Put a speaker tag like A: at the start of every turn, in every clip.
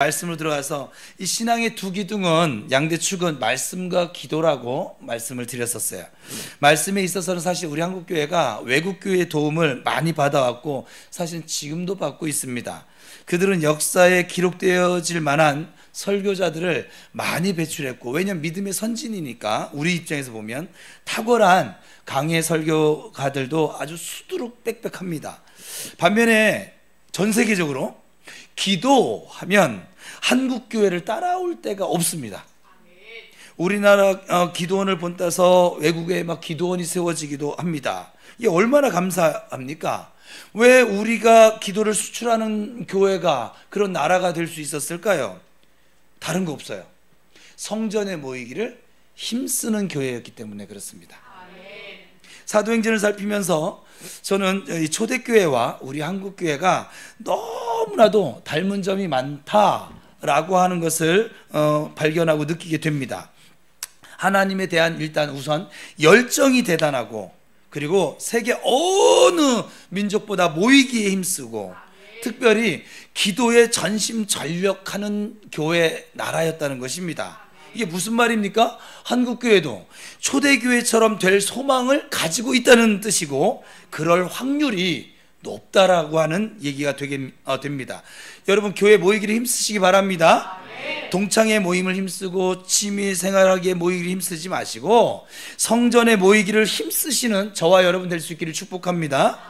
A: 말씀으로 들어가서 이 신앙의 두 기둥은 양대축은 말씀과 기도라고 말씀을 드렸었어요. 말씀에 있어서는 사실 우리 한국교회가 외국교회의 도움을 많이 받아왔고 사실 지금도 받고 있습니다. 그들은 역사에 기록되어질 만한 설교자들을 많이 배출했고, 왜냐하면 믿음의 선진이니까 우리 입장에서 보면 탁월한 강해 설교가들도 아주 수두룩 빽빽합니다. 반면에 전 세계적으로 기도하면 한국 교회를 따라올 데가 없습니다. 우리나라 기도원을 본따서 외국에 막 기도원이 세워지기도 합니다. 이게 얼마나 감사합니까? 왜 우리가 기도를 수출하는 교회가 그런 나라가 될 수 있었을까요? 다른 거 없어요. 성전에 모이기를 힘쓰는 교회였기 때문에 그렇습니다. 사도행전을 살피면서 저는 이 초대교회와 우리 한국교회가 너무나도 닮은 점이 많다라고 하는 것을 발견하고 느끼게 됩니다. 하나님에 대한 일단 우선 열정이 대단하고, 그리고 세계 어느 민족보다 모이기에 힘쓰고, 특별히 기도에 전심전력하는 교회 나라였다는 것입니다. 이게 무슨 말입니까? 한국교회도 초대교회처럼 될 소망을 가지고 있다는 뜻이고, 그럴 확률이 높다라고 하는 얘기가 됩니다. 여러분, 교회 모이기를 힘쓰시기 바랍니다. 동창회 모임을 힘쓰고 취미생활하기에 모이기를 힘쓰지 마시고 성전에 모이기를 힘쓰시는 저와 여러분 될 수 있기를 축복합니다.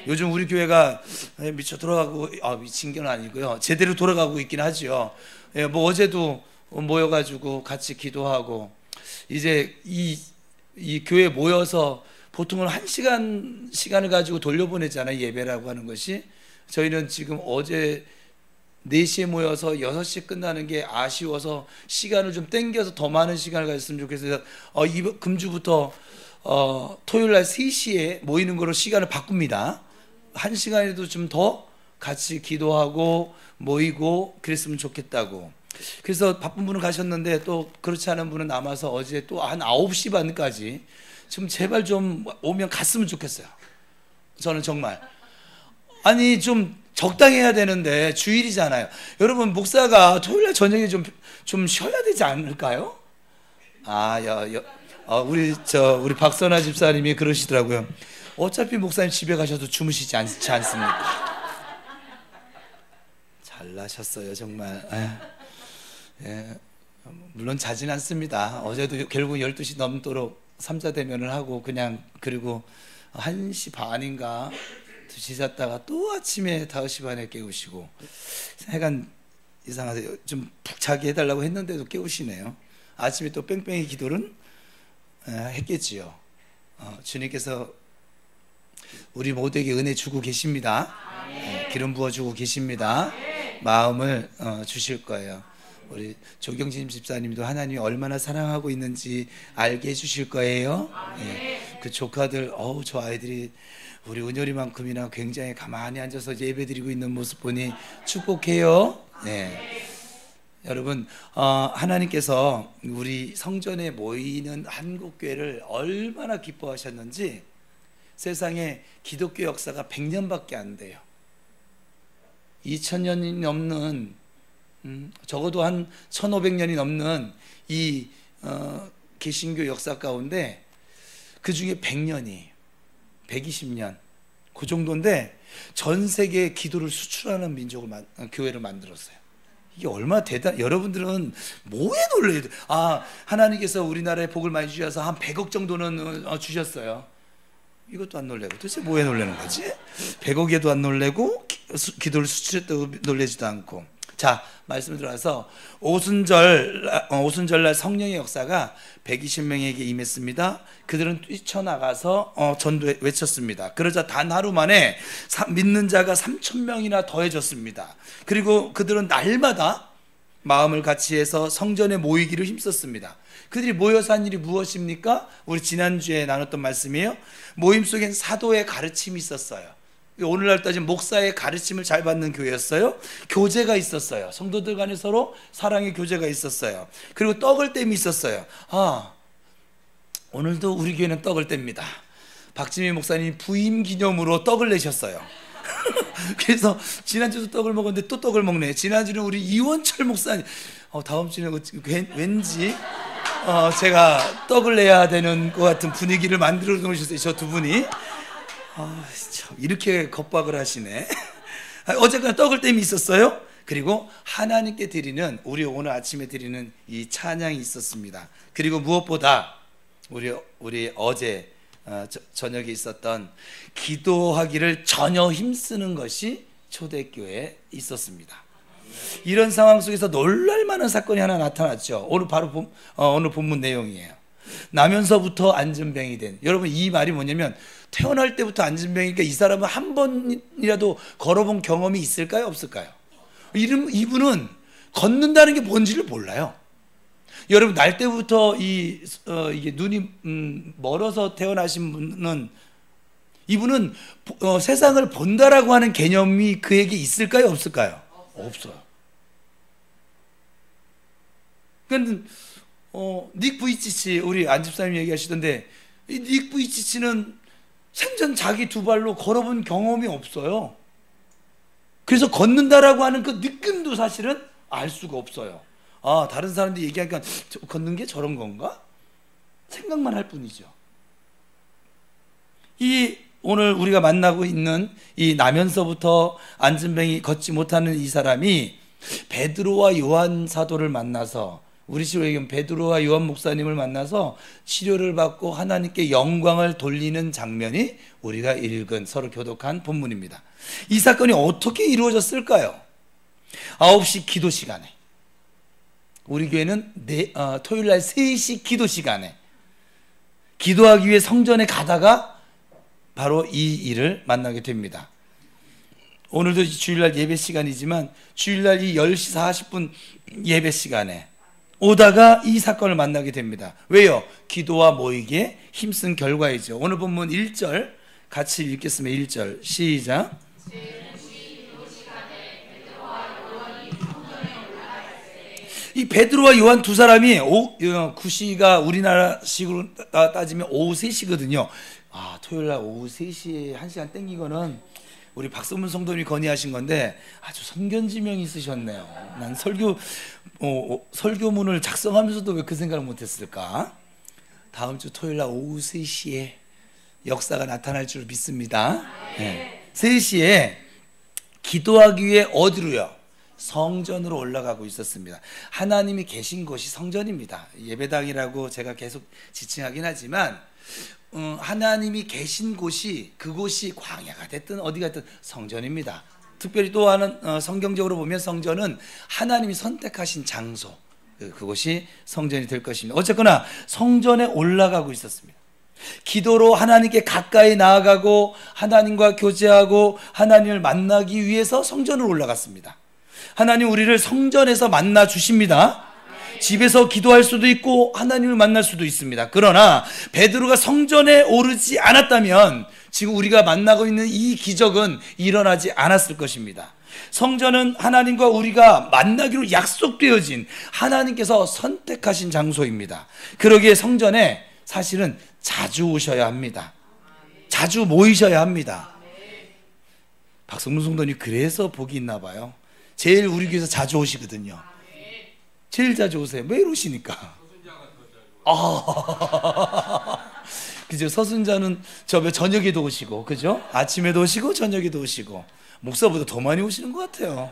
A: 요즘 우리 교회가 미쳐 돌아가고, 미친 건 아니고요, 제대로 돌아가고 있긴 하죠. 뭐 어제도 모여가지고 같이 기도하고, 이제 이 교회 모여서 보통은 1시간을 가지고 돌려보내잖아요, 예배라고 하는 것이. 저희는 지금 어제 4시에 모여서 6시 끝나는 게 아쉬워서 시간을 좀 땡겨서 더 많은 시간을 가졌으면 좋겠어요. 이번 금주부터 토요일날 3시에 모이는 거로 시간을 바꿉니다. 1시간에도 좀 더 같이 기도하고 모이고 그랬으면 좋겠다고. 그래서 바쁜 분은 가셨는데 또 그렇지 않은 분은 남아서 어제 또 한 9시 반까지 좀 제발 좀 오면 갔으면 좋겠어요. 저는 정말. 아니 좀 적당히 해야 되는데 주일이잖아요. 여러분, 목사가 토요일날 저녁에 좀 쉬어야 되지 않을까요? 우리 박선아 집사님이 그러시더라고요. 어차피 목사님 집에 가셔도 주무시지 않지 않습니까? 잘나셨어요 정말. 예, 물론 자진 않습니다. 어제도 결국 12시 넘도록 삼자대면을 하고 그리고 1시 반인가 2시 잤다가 또 아침에 5시 반에 깨우시고, 약간 이상하세요. 좀 푹 자게 해달라고 했는데도 깨우시네요. 아침에 또 뺑뺑이 기도는 했겠지요. 주님께서 우리 모두에게 은혜 주고 계십니다. 기름 부어주고 계십니다. 마음을 주실 거예요. 우리 조경진 집사님도 하나님이 얼마나 사랑하고 있는지 알게 해주실 거예요. 그 조카들, 저 아이들이 우리 은열이만큼이나 굉장히 가만히 앉아서 예배드리고 있는 모습 보니 축복해요. 여러분, 하나님께서 우리 성전에 모이는 한국교회를 얼마나 기뻐하셨는지, 세상에 기독교 역사가 100년밖에 안 돼요. 2000년이 넘는, 적어도 한 1500년이 넘는 이 개신교 역사 가운데 그 중에 100년이 120년 그 정도인데 전 세계에 기도를 수출하는 교회를 만들었어요. 이게 얼마나 여러분들은 뭐에 놀래요? 하나님께서 우리나라에 복을 많이 주셔서 한 100억 정도는 주셨어요. 이것도 안 놀래고 도대체 뭐에 놀라는 거지? 100억에도 안 놀래고 기도를 수출했다고 놀라지도 않고. 자, 말씀 들어가서 오순절날 성령의 역사가 120명에게 임했습니다. 그들은 뛰쳐나가서 전도에 외쳤습니다. 그러자 단 하루 만에 믿는 자가 3,000명이나 더해졌습니다. 그리고 그들은 날마다 마음을 같이 해서 성전에 모이기를 힘썼습니다. 그들이 모여서 한 일이 무엇입니까? 우리 지난주에 나눴던 말씀이에요. 모임 속엔 사도의 가르침이 있었어요. 오늘날 따지면 목사의 가르침을 잘 받는 교회였어요. 교제가 있었어요. 성도들 간에 서로 사랑의 교제가 있었어요. 그리고 떡을 땜이 있었어요. 오늘도 우리 교회는 떡을 뗍니다. 박지미 목사님 부임 기념으로 떡을 내셨어요. 그래서 지난주도 떡을 먹었는데 또 떡을 먹네. 지난주는 우리 이원철 목사님. 다음 주는 왠지 제가 떡을 내야 되는 것 같은 분위기를 만들어 놓으셨어요. 저 두 분이. 참 이렇게 겁박을 하시네. 어쨌거나 떡을 땜이 있었어요. 그리고 하나님께 드리는, 우리 오늘 아침에 드리는 이 찬양이 있었습니다. 그리고 무엇보다 우리 어제 저녁에 있었던 기도하기를 전혀 힘쓰는 것이 초대교회에 있었습니다. 이런 상황 속에서 놀랄만한 사건이 하나 나타났죠. 오늘 바로 오늘 본문 내용이에요. 나면서부터 앉은뱅이 된, 여러분 이 말이 뭐냐면 태어날 때부터 앉은뱅이니까 이 사람은 한 번이라도 걸어본 경험이 있을까요, 없을까요? 이분은 걷는다는 게 뭔지를 몰라요. 여러분 날 때부터 이게 눈이 멀어서 태어나신 분은, 이분은 세상을 본다라고 하는 개념이 그에게 있을까요, 없을까요? 없어요. 그러니까 닉 부이치치, 우리 안집사님 얘기하시던데, 이 닉 부이치치는 생전 자기 두 발로 걸어본 경험이 없어요. 그래서 걷는다라고 하는 그 느낌도 사실은 알 수가 없어요. 다른 사람들이 얘기하니까 걷는 게 저런 건가? 생각만 할 뿐이죠. 오늘 우리가 만나고 있는 이 나면서부터 앉은뱅이 걷지 못하는 이 사람이 베드로와 요한 사도를 만나서, 우리 식으로 얘기하면 베드로와 요한 목사님을 만나서 치료를 받고 하나님께 영광을 돌리는 장면이 우리가 읽은 서로 교독한 본문입니다. 이 사건이 어떻게 이루어졌을까요? 9시 기도 시간에, 우리 교회는 토요일날 3시 기도 시간에 기도하기 위해 성전에 가다가 바로 이 일을 만나게 됩니다. 오늘도 주일날 예배 시간이지만 주일날 이 10시 40분 예배 시간에 오다가 이 사건을 만나게 됩니다. 왜요? 기도와 모이기에 힘쓴 결과이죠. 오늘 본문 1절 같이 읽겠습니다. 1절 시작. 이 베드로와 요한 두 사람이 9시가 우리나라식으로 따지면 오후 3시거든요. 토요일날 오후 3시에 1시간 땡기고는 우리 박성문 성도님이 건의하신 건데 아주 선견지명이 있으셨네요. 난 설교문을 작성하면서도 왜 그 생각을 못했을까? 다음 주 토요일날 오후 3시에 역사가 나타날 줄 믿습니다. 네. 3시에 기도하기 위해 어디로요? 성전으로 올라가고 있었습니다. 하나님이 계신 곳이 성전입니다. 예배당이라고 제가 계속 지칭하긴 하지만 하나님이 계신 곳이, 그곳이 광야가 됐든 어디가 됐든 성전입니다. 특별히 또 하는 성경적으로 보면 성전은 하나님이 선택하신 장소, 그곳이 성전이 될 것입니다. 어쨌거나 성전에 올라가고 있었습니다. 기도로 하나님께 가까이 나아가고 하나님과 교제하고 하나님을 만나기 위해서 성전으로 올라갔습니다. 하나님 우리를 성전에서 만나 주십니다. 집에서 기도할 수도 있고 하나님을 만날 수도 있습니다. 그러나 베드로가 성전에 오르지 않았다면 지금 우리가 만나고 있는 이 기적은 일어나지 않았을 것입니다. 성전은 하나님과 우리가 만나기로 약속되어진, 하나님께서 선택하신 장소입니다. 그러기에 성전에 사실은 자주 오셔야 합니다. 자주 모이셔야 합니다. 박성문 성도님 그래서 복이 있나 봐요. 제일 우리 교회에서 자주 오시거든요. 제일 자주 오세요. 매일 오시니까. 그죠? 서순자는 저녁에도 오시고, 그죠? 아침에도 오시고, 저녁에도 오시고. 목사보다 더 많이 오시는 것 같아요.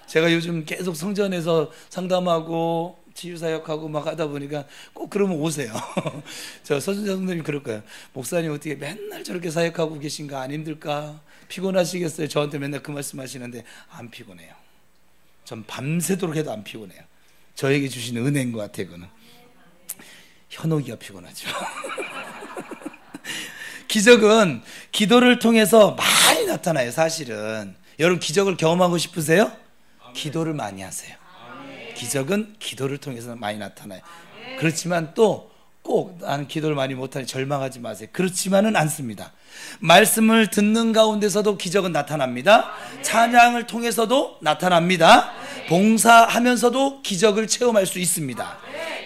A: 제가 요즘 계속 성전에서 상담하고, 치유사역하고 막 하다 보니까 꼭 그러면 오세요. 저 서순자 성도님 그럴 거예요. 목사님 어떻게 맨날 저렇게 사역하고 계신가? 안 힘들까? 피곤하시겠어요? 저한테 맨날 그 말씀 하시는데, 안 피곤해요. 전 밤새도록 해도 안 피곤해요. 저에게 주시는 은혜인 것 같아요. 그거는 현옥이가 피곤하죠. 기적은 기도를 통해서 많이 나타나요. 사실은 여러분 기적을 경험하고 싶으세요? 기도를 많이 하세요. 기적은 기도를 통해서 많이 나타나요. 그렇지만 또 꼭 나는 기도를 많이 못하니 절망하지 마세요. 그렇지만은 않습니다. 말씀을 듣는 가운데서도 기적은 나타납니다. 찬양을 통해서도 나타납니다. 봉사하면서도 기적을 체험할 수 있습니다.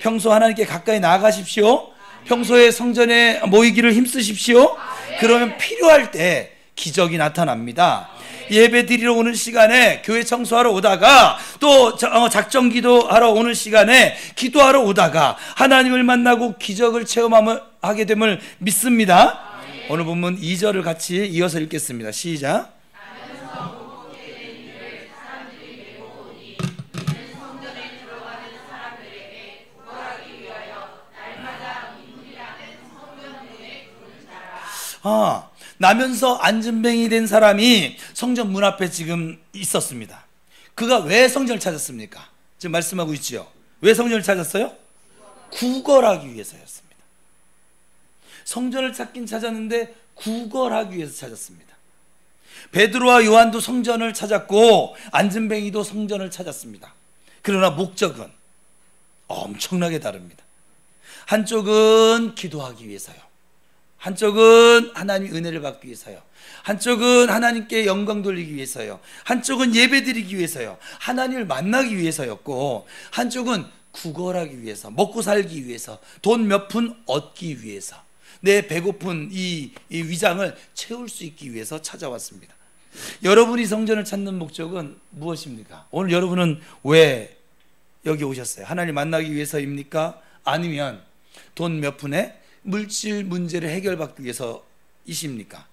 A: 평소 하나님께 가까이 나아가십시오. 평소에 성전에 모이기를 힘쓰십시오. 그러면 필요할 때 기적이 나타납니다. 예배 드리러 오는 시간에, 교회 청소하러 오다가, 또 작정 기도하러 오는 시간에 기도하러 오다가 하나님을 만나고 기적을 체험하게 됨을 믿습니다. 오늘 본문 2절을 같이 이어서 읽겠습니다. 시작. 나면서 안진뱅이 된 사람이 성전 문 앞에 지금 있었습니다. 그가 왜 성전을 찾았습니까? 지금 말씀하고 있지요. 왜 성전을 찾았어요? 구걸하기 위해서였습니다. 성전을 찾긴 찾았는데 구걸하기 위해서 찾았습니다. 베드로와 요한도 성전을 찾았고 안진뱅이도 성전을 찾았습니다. 그러나 목적은 엄청나게 다릅니다. 한쪽은 기도하기 위해서요, 한쪽은 하나님의 은혜를 받기 위해서요, 한쪽은 하나님께 영광 돌리기 위해서요, 한쪽은 예배 드리기 위해서요, 하나님을 만나기 위해서였고, 한쪽은 구걸하기 위해서, 먹고 살기 위해서, 돈 몇 푼 얻기 위해서, 내 배고픈 이 위장을 채울 수 있기 위해서 찾아왔습니다. 여러분이 성전을 찾는 목적은 무엇입니까? 오늘 여러분은 왜 여기 오셨어요? 하나님 만나기 위해서입니까? 아니면 돈 몇 푼에 물질 문제를 해결받기 위해서이십니까?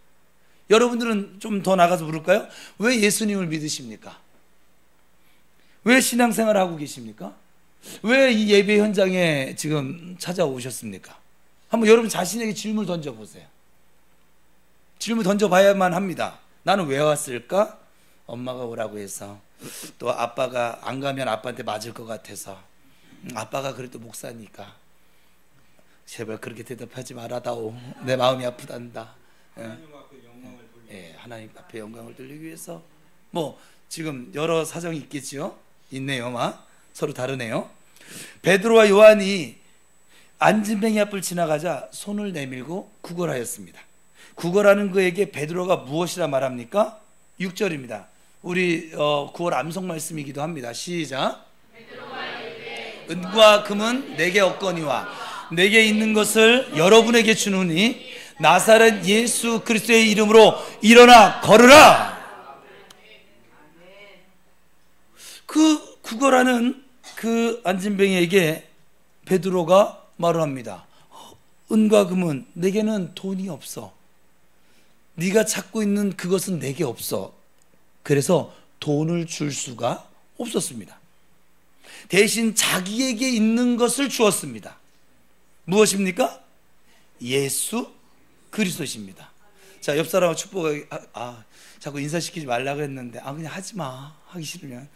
A: 여러분들은 좀 더 나가서 물을까요? 왜 예수님을 믿으십니까? 왜 신앙생활을 하고 계십니까? 왜 이 예배 현장에 지금 찾아오셨습니까? 한번 여러분 자신에게 질문을 던져보세요. 질문 던져봐야만 합니다. 나는 왜 왔을까? 엄마가 오라고 해서, 또 아빠가 안 가면 아빠한테 맞을 것 같아서, 아빠가 그래도 목사니까 제발 그렇게 대답하지 말아다오, 내 마음이 아프단다. 하나님 앞에 영광을 돌리기 위해서, 뭐 지금 여러 사정이 있겠지요? 있네요. 서로 다르네요. 베드로와 요한이 안진뱅이 앞을 지나가자 손을 내밀고 구걸하였습니다. 구걸하는 그에게 베드로가 무엇이라 말합니까? 6절입니다. 우리 9월 암송 말씀이기도 합니다. 시작. 은과 금은 내게 없거니와 내게 있는 것을 여러분에게 주노니 나사렛 예수 그리스도의 이름으로 일어나 걸으라. 그 구걸하는 그 안진뱅이에게 베드로가 말을 합니다. 은과 금은, 내게는 돈이 없어. 네가 찾고 있는 그것은 내게 없어. 그래서 돈을 줄 수가 없었습니다. 대신 자기에게 있는 것을 주었습니다. 무엇입니까? 예수 그리스도십니다. 자, 옆 사람하고 축복하기, 자꾸 인사시키지 말라고 했는데, 그냥 하지 마. 하기 싫으면.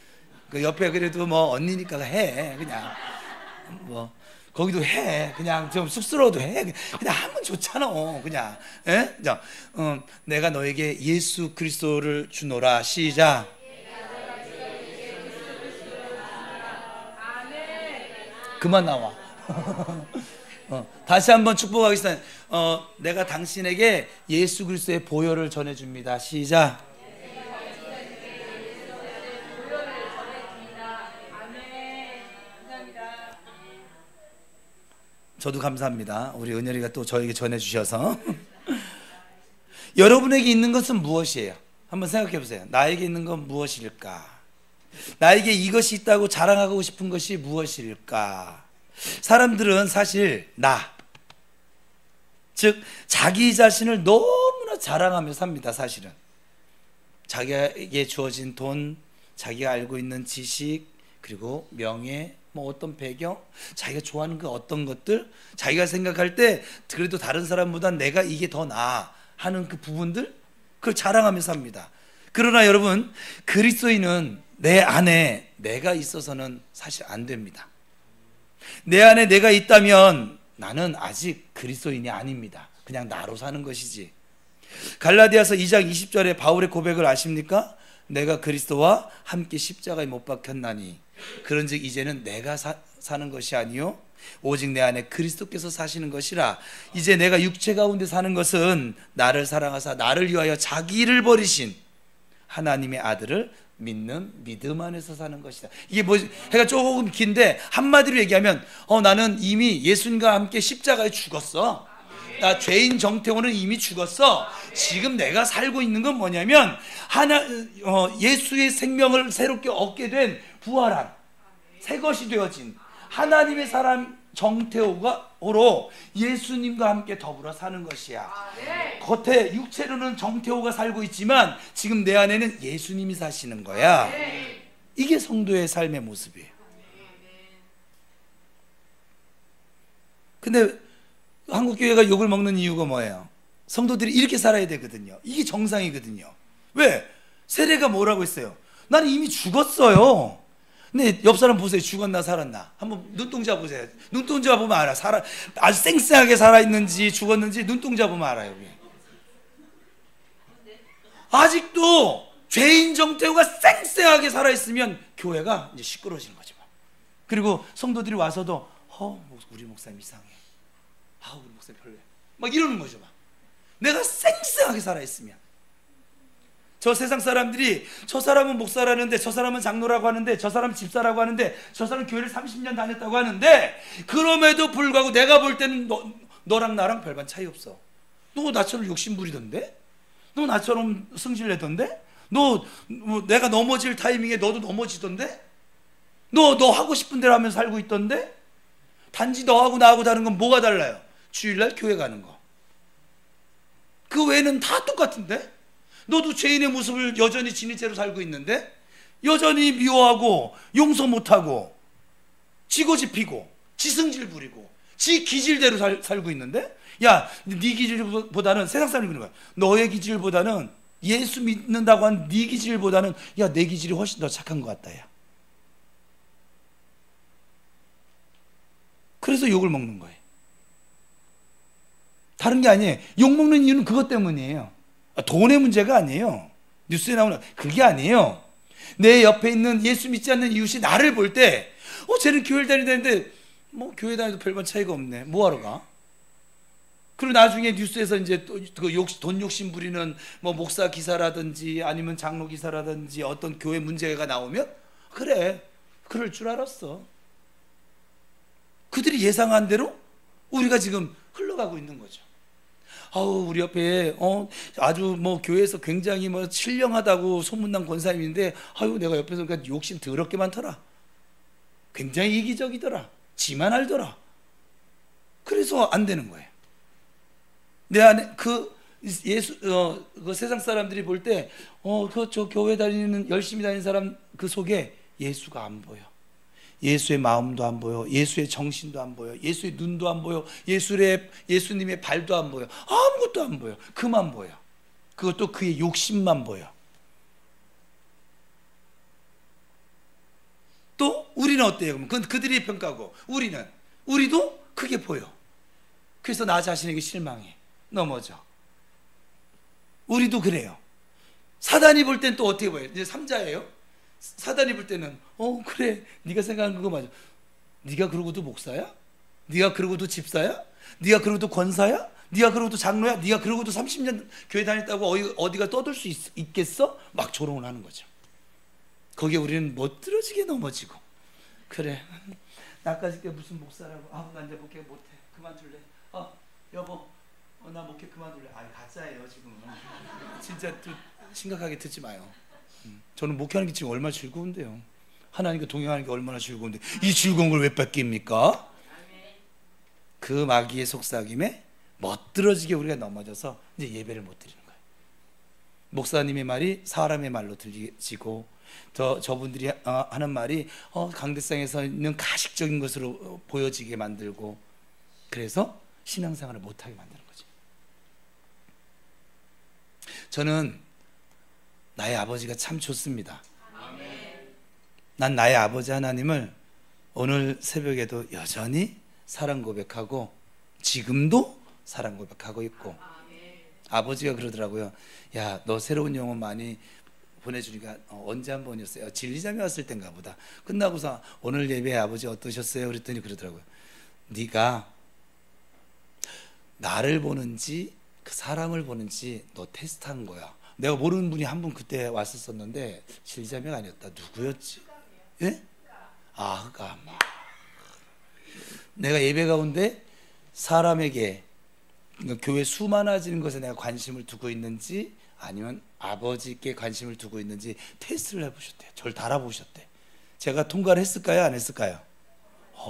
A: 그 옆에 그래도 뭐 언니니까 해. 그냥 뭐 거기도 해. 그냥 좀 쑥스러워도 해. 그냥 하면 좋잖아. 그냥. 예? 자, 내가 너에게 예수 그리스도를 주노라. 시작. 그만 나와. 다시 한번 축복하겠습니다. 내가 당신에게 예수 그리스도의 보혈을 전해줍니다. 시작. 저도 감사합니다. 우리 은열이가 또 저에게 전해주셔서. 여러분에게 있는 것은 무엇이에요? 한번 생각해 보세요. 나에게 있는 건 무엇일까? 나에게 이것이 있다고 자랑하고 싶은 것이 무엇일까? 사람들은 사실 즉 자기 자신을 너무나 자랑하며 삽니다. 사실은 자기에게 주어진 돈, 자기가 알고 있는 지식, 그리고 명예, 뭐 어떤 배경, 자기가 좋아하는 그 어떤 것들, 자기가 생각할 때 그래도 다른 사람보다 내가 이게 더 나아 하는 그 부분들, 그걸 자랑하며 삽니다. 그러나 여러분, 그리스도인은 내 안에 내가 있어서는 사실 안 됩니다. 내 안에 내가 있다면 나는 아직 그리스도인이 아닙니다. 그냥 나로 사는 것이지. 갈라디아서 2장 20절에 바울의 고백을 아십니까? 내가 그리스도와 함께 십자가에 못 박혔나니 그런즉 이제는 내가 사는 것이 아니요 오직 내 안에 그리스도께서 사시는 것이라. 이제 내가 육체 가운데 사는 것은 나를 사랑하사 나를 위하여 자기를 버리신 하나님의 아들을 믿는 믿음 안에서 사는 것이다. 이게 뭐 해가 조금 긴데 한마디로 얘기하면 나는 이미 예수님과 함께 십자가에 죽었어. 나 죄인 정태호는 이미 죽었어. 지금 내가 살고 있는 건 뭐냐면 예수의 생명을 새롭게 얻게 된 부활한 새 것이 되어진 하나님의 사람 정태호로 예수님과 함께 더불어 사는 것이야. 겉에 육체로는 정태호가 살고 있지만 지금 내 안에는 예수님이 사시는 거야. 이게 성도의 삶의 모습이에요. 근데 한국교회가 욕을 먹는 이유가 뭐예요? 성도들이 이렇게 살아야 되거든요. 이게 정상이거든요. 왜? 세례가 뭐라고 했어요? 나는 이미 죽었어요. 근데 옆 사람 보세요. 죽었나 살았나? 한번 눈동자 보세요. 눈동자 보면 알아. 아주 쌩쌩하게 살아있는지 죽었는지 눈동자 보면 알아요. 아직도 죄인 정태호가 쌩쌩하게 살아있으면 교회가 이제 시끄러워지는 거죠. 그리고 성도들이 와서도 우리 목사님 이상해. 우리 목사님 별로야. 막 이러는 거죠. 내가 쌩쌩하게 살아있으면. 저 세상 사람들이 저 사람은 목사라는데 저 사람은 장로라고 하는데 저 사람은 집사라고 하는데 저 사람은 교회를 30년 다녔다고 하는데 그럼에도 불구하고 내가 볼 때는 너랑 나랑 별반 차이 없어. 너 나처럼 욕심 부리던데? 너 나처럼 승질내던데? 내가 넘어질 타이밍에 너도 넘어지던데? 너 하고 싶은 대로 하면서 살고 있던데? 단지 너하고 나하고 다른 건 뭐가 달라요? 주일날 교회 가는 거. 그 외에는 다 똑같은데? 너도 죄인의 모습을 여전히 지닌 채로 살고 있는데? 여전히 미워하고 용서 못하고 지고집히고 지승질 부리고 지 기질대로 살고 있는데? 야, 네 기질보다는 세상 사람이 그러는 거야. 너의 기질보다는 예수 믿는다고 한 네 기질보다는 야, 내 기질이 훨씬 더 착한 것 같다. 야. 그래서 욕을 먹는 거예요. 다른 게 아니에요. 욕 먹는 이유는 그것 때문이에요. 돈의 문제가 아니에요. 뉴스에 나오는 그게 아니에요. 내 옆에 있는 예수 믿지 않는 이웃이 나를 볼 때 쟤는 교회를 다니는데 교회 다니도 별반 차이가 없네. 뭐하러 가? 그리고 나중에 뉴스에서 이제 돈 욕심 부리는 목사 기사라든지 아니면 장로 기사라든지 어떤 교회 문제가 나오면 그래, 그럴 줄 알았어. 그들이 예상한 대로 우리가 지금 흘러가고 있는 거죠. 우리 옆에 아주 교회에서 굉장히 신령하다고 소문난 권사님인데 내가 옆에서 그러니까 욕심 더럽게 많더라. 굉장히 이기적이더라. 지만 알더라. 그래서 안 되는 거예요. 내 안에 그 세상 사람들이 볼 때 저 교회 다니는 열심히 다니는 사람 그 속에 예수가 안 보여. 예수의 마음도 안 보여. 예수의 정신도 안 보여. 예수의 눈도 안 보여. 예수님의 발도 안 보여. 아무것도 안 보여. 그만 보여. 그것도 그의 욕심만 보여. 또 우리는 어때요? 그건 그들이 평가고 우리도 크게 보여. 그래서 나 자신에게 실망해. 넘어져. 우리도 그래요. 사단이 볼 땐 또 어떻게 보여요? 이제 3자예요. 사단이 볼 때는 그래, 네가 생각하는 그거 맞아. 네가 그러고도 목사야? 네가 그러고도 집사야? 네가 그러고도 권사야? 네가 그러고도 장로야? 네가 그러고도 30년 교회 다녔다고 어디가 떠들 수 있겠어? 막 조롱을 하는 거죠. 거기에 우리는 멋들어지게 넘어지고 그래, 나까지 무슨 목사라고 나 이제 목회 못해, 그만둘래. 여보, 나 목회 그만둘래. 가짜예요 지금. 진짜 또 심각하게 듣지 마요. 저는 목회하는 게 지금 얼마나 즐거운데요. 하나님과 동행하는 게 얼마나 즐거운데 이 즐거운 걸 왜 뺏깁니까? 그 마귀의 속삭임에 멋들어지게 우리가 넘어져서 이제 예배를 못 드리는 거예요. 목사님의 말이 사람의 말로 들리지고 저분들이 하는 말이 강대상에서 있는 가식적인 것으로 보여지게 만들고, 그래서 신앙생활을 못하게 만드는 거죠. 저는 나의 아버지가 참 좋습니다. 난 나의 아버지 하나님을 오늘 새벽에도 여전히 사랑 고백하고 지금도 사랑 고백하고 있고, 아버지가 그러더라고요. 야, 너 새로운 영혼 많이 보내주니까 언제 한 번이었어요? 진리자매 왔을 땐가 보다. 끝나고서 오늘 예배 아버지 어떠셨어요? 그랬더니 그러더라고요. 네가 나를 보는지 그 사람을 보는지 너 테스트한 거야. 내가 모르는 분이 한 분 그때 왔었었는데 진리자매가 아니었다. 누구였지? 예? 흑암. 내가 예배 가운데 사람에게 교회 수 많아지는 것에 내가 관심을 두고 있는지 아니면 아버지께 관심을 두고 있는지 테스트를 해보셨대요. 저를 달아보셨대. 제가 통과를 했을까요? 안 했을까요?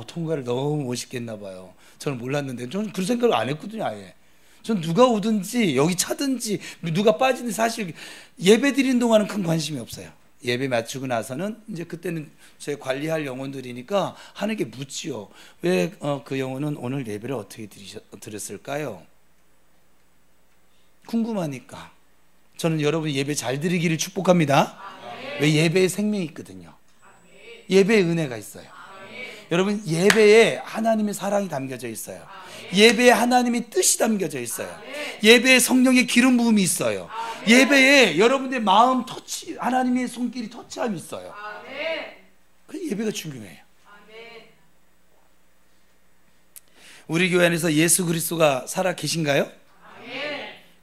A: 통과를 너무 멋있게 했나 봐요. 저는 몰랐는데 저는 그런 생각을 안 했거든요. 아예. 전 누가 오든지 여기 차든지 누가 빠지든지 사실 예배 드리는 동안은 큰 관심이 없어요. 예배 마치고 나서는 이제 그때는 제 관리할 영혼들이니까 하는 게 묻지요. 왜 그 영혼은 오늘 예배를 어떻게 드렸을까요? 궁금하니까. 저는 여러분 예배 잘 드리기를 축복합니다. 왜? 예배에 생명이 있거든요. 예배에 은혜가 있어요. 여러분 예배에 하나님의 사랑이 담겨져 있어요. 예배에 하나님의 뜻이 담겨져 있어요. 예배에 성령의 기름 부음이 있어요. 예배에 여러분의 마음 터치, 하나님의 손길이 터치함이 있어요. 그 예배가 중요해요. 우리 교회 안에서 예수 그리스도가 살아 계신가요?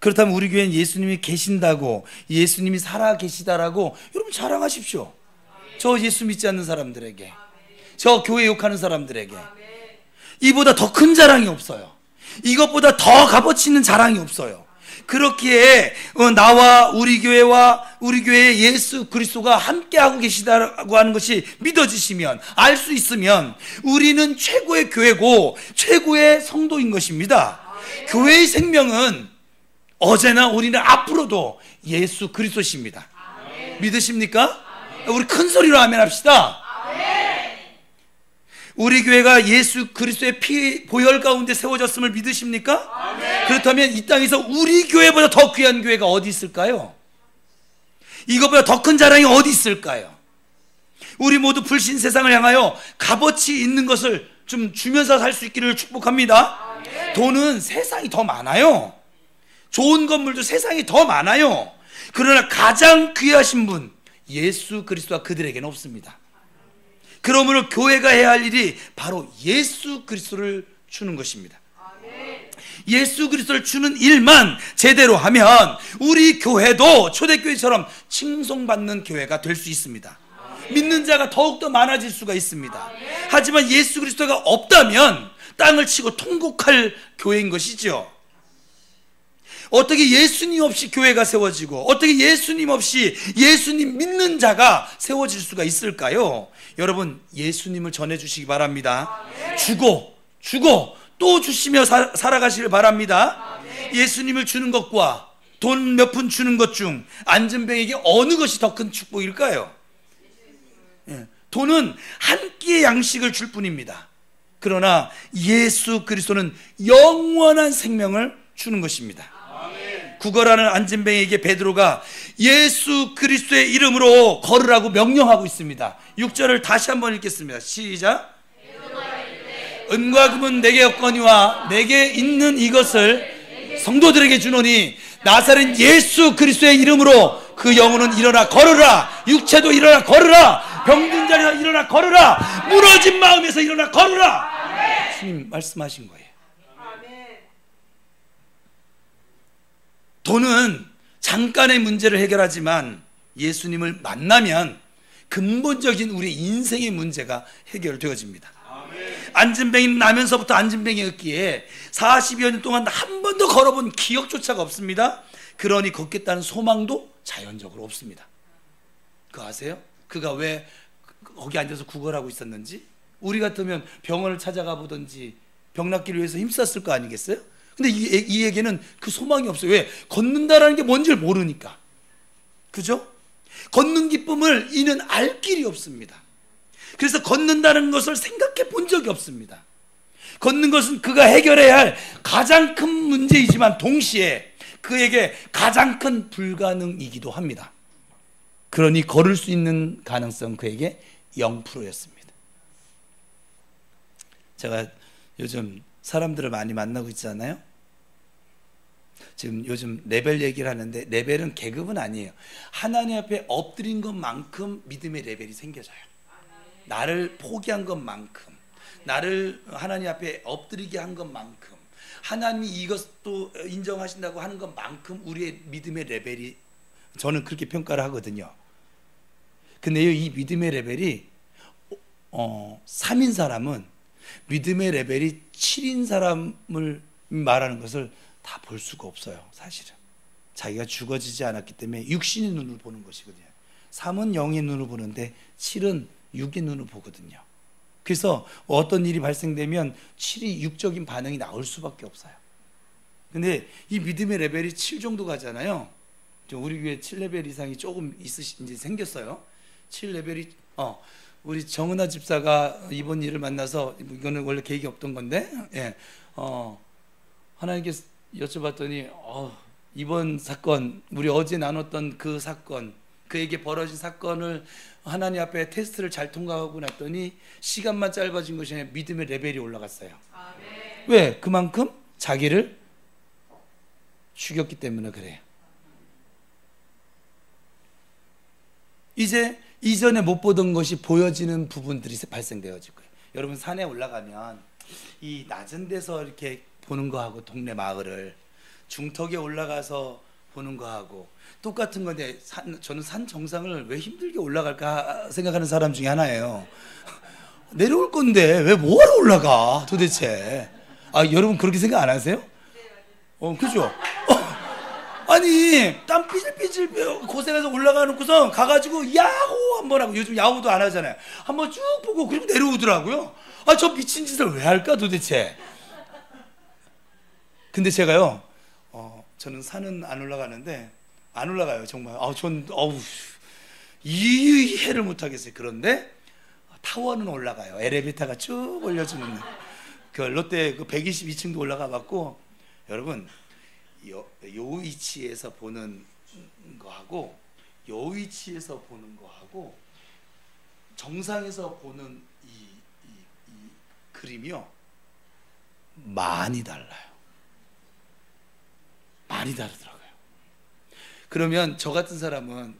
A: 그렇다면 우리 교회는 예수님이 계신다고, 예수님이 살아 계시다라고 여러분 자랑하십시오. 저 예수 믿지 않는 사람들에게, 저 교회 욕하는 사람들에게. 이보다 더 큰 자랑이 없어요. 이것보다 더 값어치 있는 자랑이 없어요. 그렇기에 나와 우리 교회의 예수 그리스도가 함께하고 계시다고 하는 것이 믿어지시면, 알 수 있으면 우리는 최고의 교회고 최고의 성도인 것입니다. 교회의 생명은 어제나 우리는 앞으로도 예수 그리스도십니다. 믿으십니까? 우리 큰 소리로 아멘 합시다. 우리 교회가 예수 그리스도의 피 보혈 가운데 세워졌음을 믿으십니까? 아멘. 그렇다면 이 땅에서 우리 교회보다 더 귀한 교회가 어디 있을까요? 이것보다 더 큰 자랑이 어디 있을까요? 우리 모두 불신 세상을 향하여 값어치 있는 것을 좀 주면서 살 수 있기를 축복합니다. 아멘. 돈은 세상이 더 많아요. 좋은 건물도 세상이 더 많아요. 그러나 가장 귀하신 분 예수 그리스도가 그들에게는 없습니다. 그러므로 교회가 해야 할 일이 바로 예수 그리스도를 주는 것입니다. 예수 그리스도를 주는 일만 제대로 하면 우리 교회도 초대교회처럼 칭송받는 교회가 될 수 있습니다. 믿는 자가 더욱더 많아질 수가 있습니다. 하지만 예수 그리스도가 없다면 땅을 치고 통곡할 교회인 것이죠. 어떻게 예수님 없이 교회가 세워지고 어떻게 예수님 없이 예수님 믿는 자가 세워질 수가 있을까요? 여러분 예수님을 전해주시기 바랍니다. 주고 또 주시며 살아가시길 바랍니다. 예수님을 주는 것과 돈 몇 푼 주는 것 중 안전뱅이에게 어느 것이 더 큰 축복일까요? 돈은 한 끼의 양식을 줄 뿐입니다. 그러나 예수 그리스도는 영원한 생명을 주는 것입니다. 구걸하는 안진뱅이에게 베드로가 예수 그리스도의 이름으로 걸으라고 명령하고 있습니다. 6절을 다시 한번 읽겠습니다. 시작. 은과 금은 내게 없거니와 내게 있는 이것을 성도들에게 주노니 나사렛 예수 그리스도의 이름으로 그 영혼은 일어나 걸으라. 육체도 일어나 걸으라. 병든 자리에서 일어나 걸으라. 무너진 마음에서 일어나 걸으라. 주님 말씀하신 거예요. 돈은 잠깐의 문제를 해결하지만 예수님을 만나면 근본적인 우리 인생의 문제가 해결되어집니다. 안진뱅이는 나면서부터 안진뱅이였기에 40여 년 동안 한 번도 걸어본 기억조차가 없습니다. 그러니 걷겠다는 소망도 자연적으로 없습니다. 그거 아세요? 그가 왜 거기 앉아서 구걸하고 있었는지? 우리 같으면 병원을 찾아가 보든지 병 낫기를 위해서 힘썼을 거 아니겠어요? 근데 이에게는 그 소망이 없어요. 왜? 걷는다라는 게 뭔지를 모르니까. 그죠? 걷는 기쁨을 이는 알 길이 없습니다. 그래서 걷는다는 것을 생각해 본 적이 없습니다. 걷는 것은 그가 해결해야 할 가장 큰 문제이지만 동시에 그에게 가장 큰 불가능이기도 합니다. 그러니 걸을 수 있는 가능성 그에게 0%였습니다. 제가 요즘 사람들을 많이 만나고 있잖아요. 지금 요즘 레벨 얘기를 하는데 레벨은 계급은 아니에요. 하나님 앞에 엎드린 것만큼 믿음의 레벨이 생겨져요. 나를 포기한 것만큼, 나를 하나님 앞에 엎드리게 한 것만큼, 하나님이 이것도 인정하신다고 하는 것만큼 우리의 믿음의 레벨이, 저는 그렇게 평가를 하거든요. 근데요, 이 믿음의 레벨이 3인 사람은 믿음의 레벨이 7인 사람을 말하는 것을 다 볼 수가 없어요. 사실은 자기가 죽어지지 않았기 때문에 육신의 눈으로 보는 것이거든요. 3은 영의 눈으로 보는데 7은 육의 눈으로 보거든요. 그래서 어떤 일이 발생되면 7이 육적인 반응이 나올 수밖에 없어요. 근데 이 믿음의 레벨이 7 정도 가잖아요. 우리 교회 7레벨 이상이 조금 이제 생겼어요. 7레벨이 우리 정은아 집사가 이번 일을 만나서, 이거는 원래 계획이 없던 건데, 하나님께서 여쭤봤더니 이번 사건, 우리 어제 나눴던 그 사건, 그에게 벌어진 사건을 하나님 앞에 테스트를 잘 통과하고 났더니 시간만 짧아진 것이 아니라 믿음의 레벨이 올라갔어요. 아멘. 왜? 그만큼 자기를 죽였기 때문에 그래요. 이제 이전에 못 보던 것이 보여지는 부분들이 발생되어질 거예요. 여러분, 산에 올라가면 이 낮은 데서 이렇게 보는 거하고 동네 마을을 중턱에 올라가서 보는 거하고 똑같은 건데, 저는 산 정상을 왜 힘들게 올라갈까 생각하는 사람 중에 하나예요. 내려올 건데 왜 뭐하러 올라가 도대체. 여러분 그렇게 생각 안 하세요? 그죠? 아니 땀 삐질삐질 고생해서 올라가놓고서 가가지고 야호 한번 하고, 요즘 야호도 안 하잖아요. 한번 쭉 보고 그리고 내려오더라고요. 저 미친 짓을 왜 할까 도대체. 근데 제가요, 저는 산은 안 올라가는데, 안 올라가요 정말. 전 이해를 못 하겠어요. 그런데 타워는 올라가요. 엘리베이터가 쭉 올려주는 그 롯데 그 122층도 올라가 봤고, 여러분 요 위치에서 보는 거하고 요 위치에서 보는 거하고 정상에서 보는 이 그림이요 많이 달라요. 많이 다르더라고요. 그러면 저 같은 사람은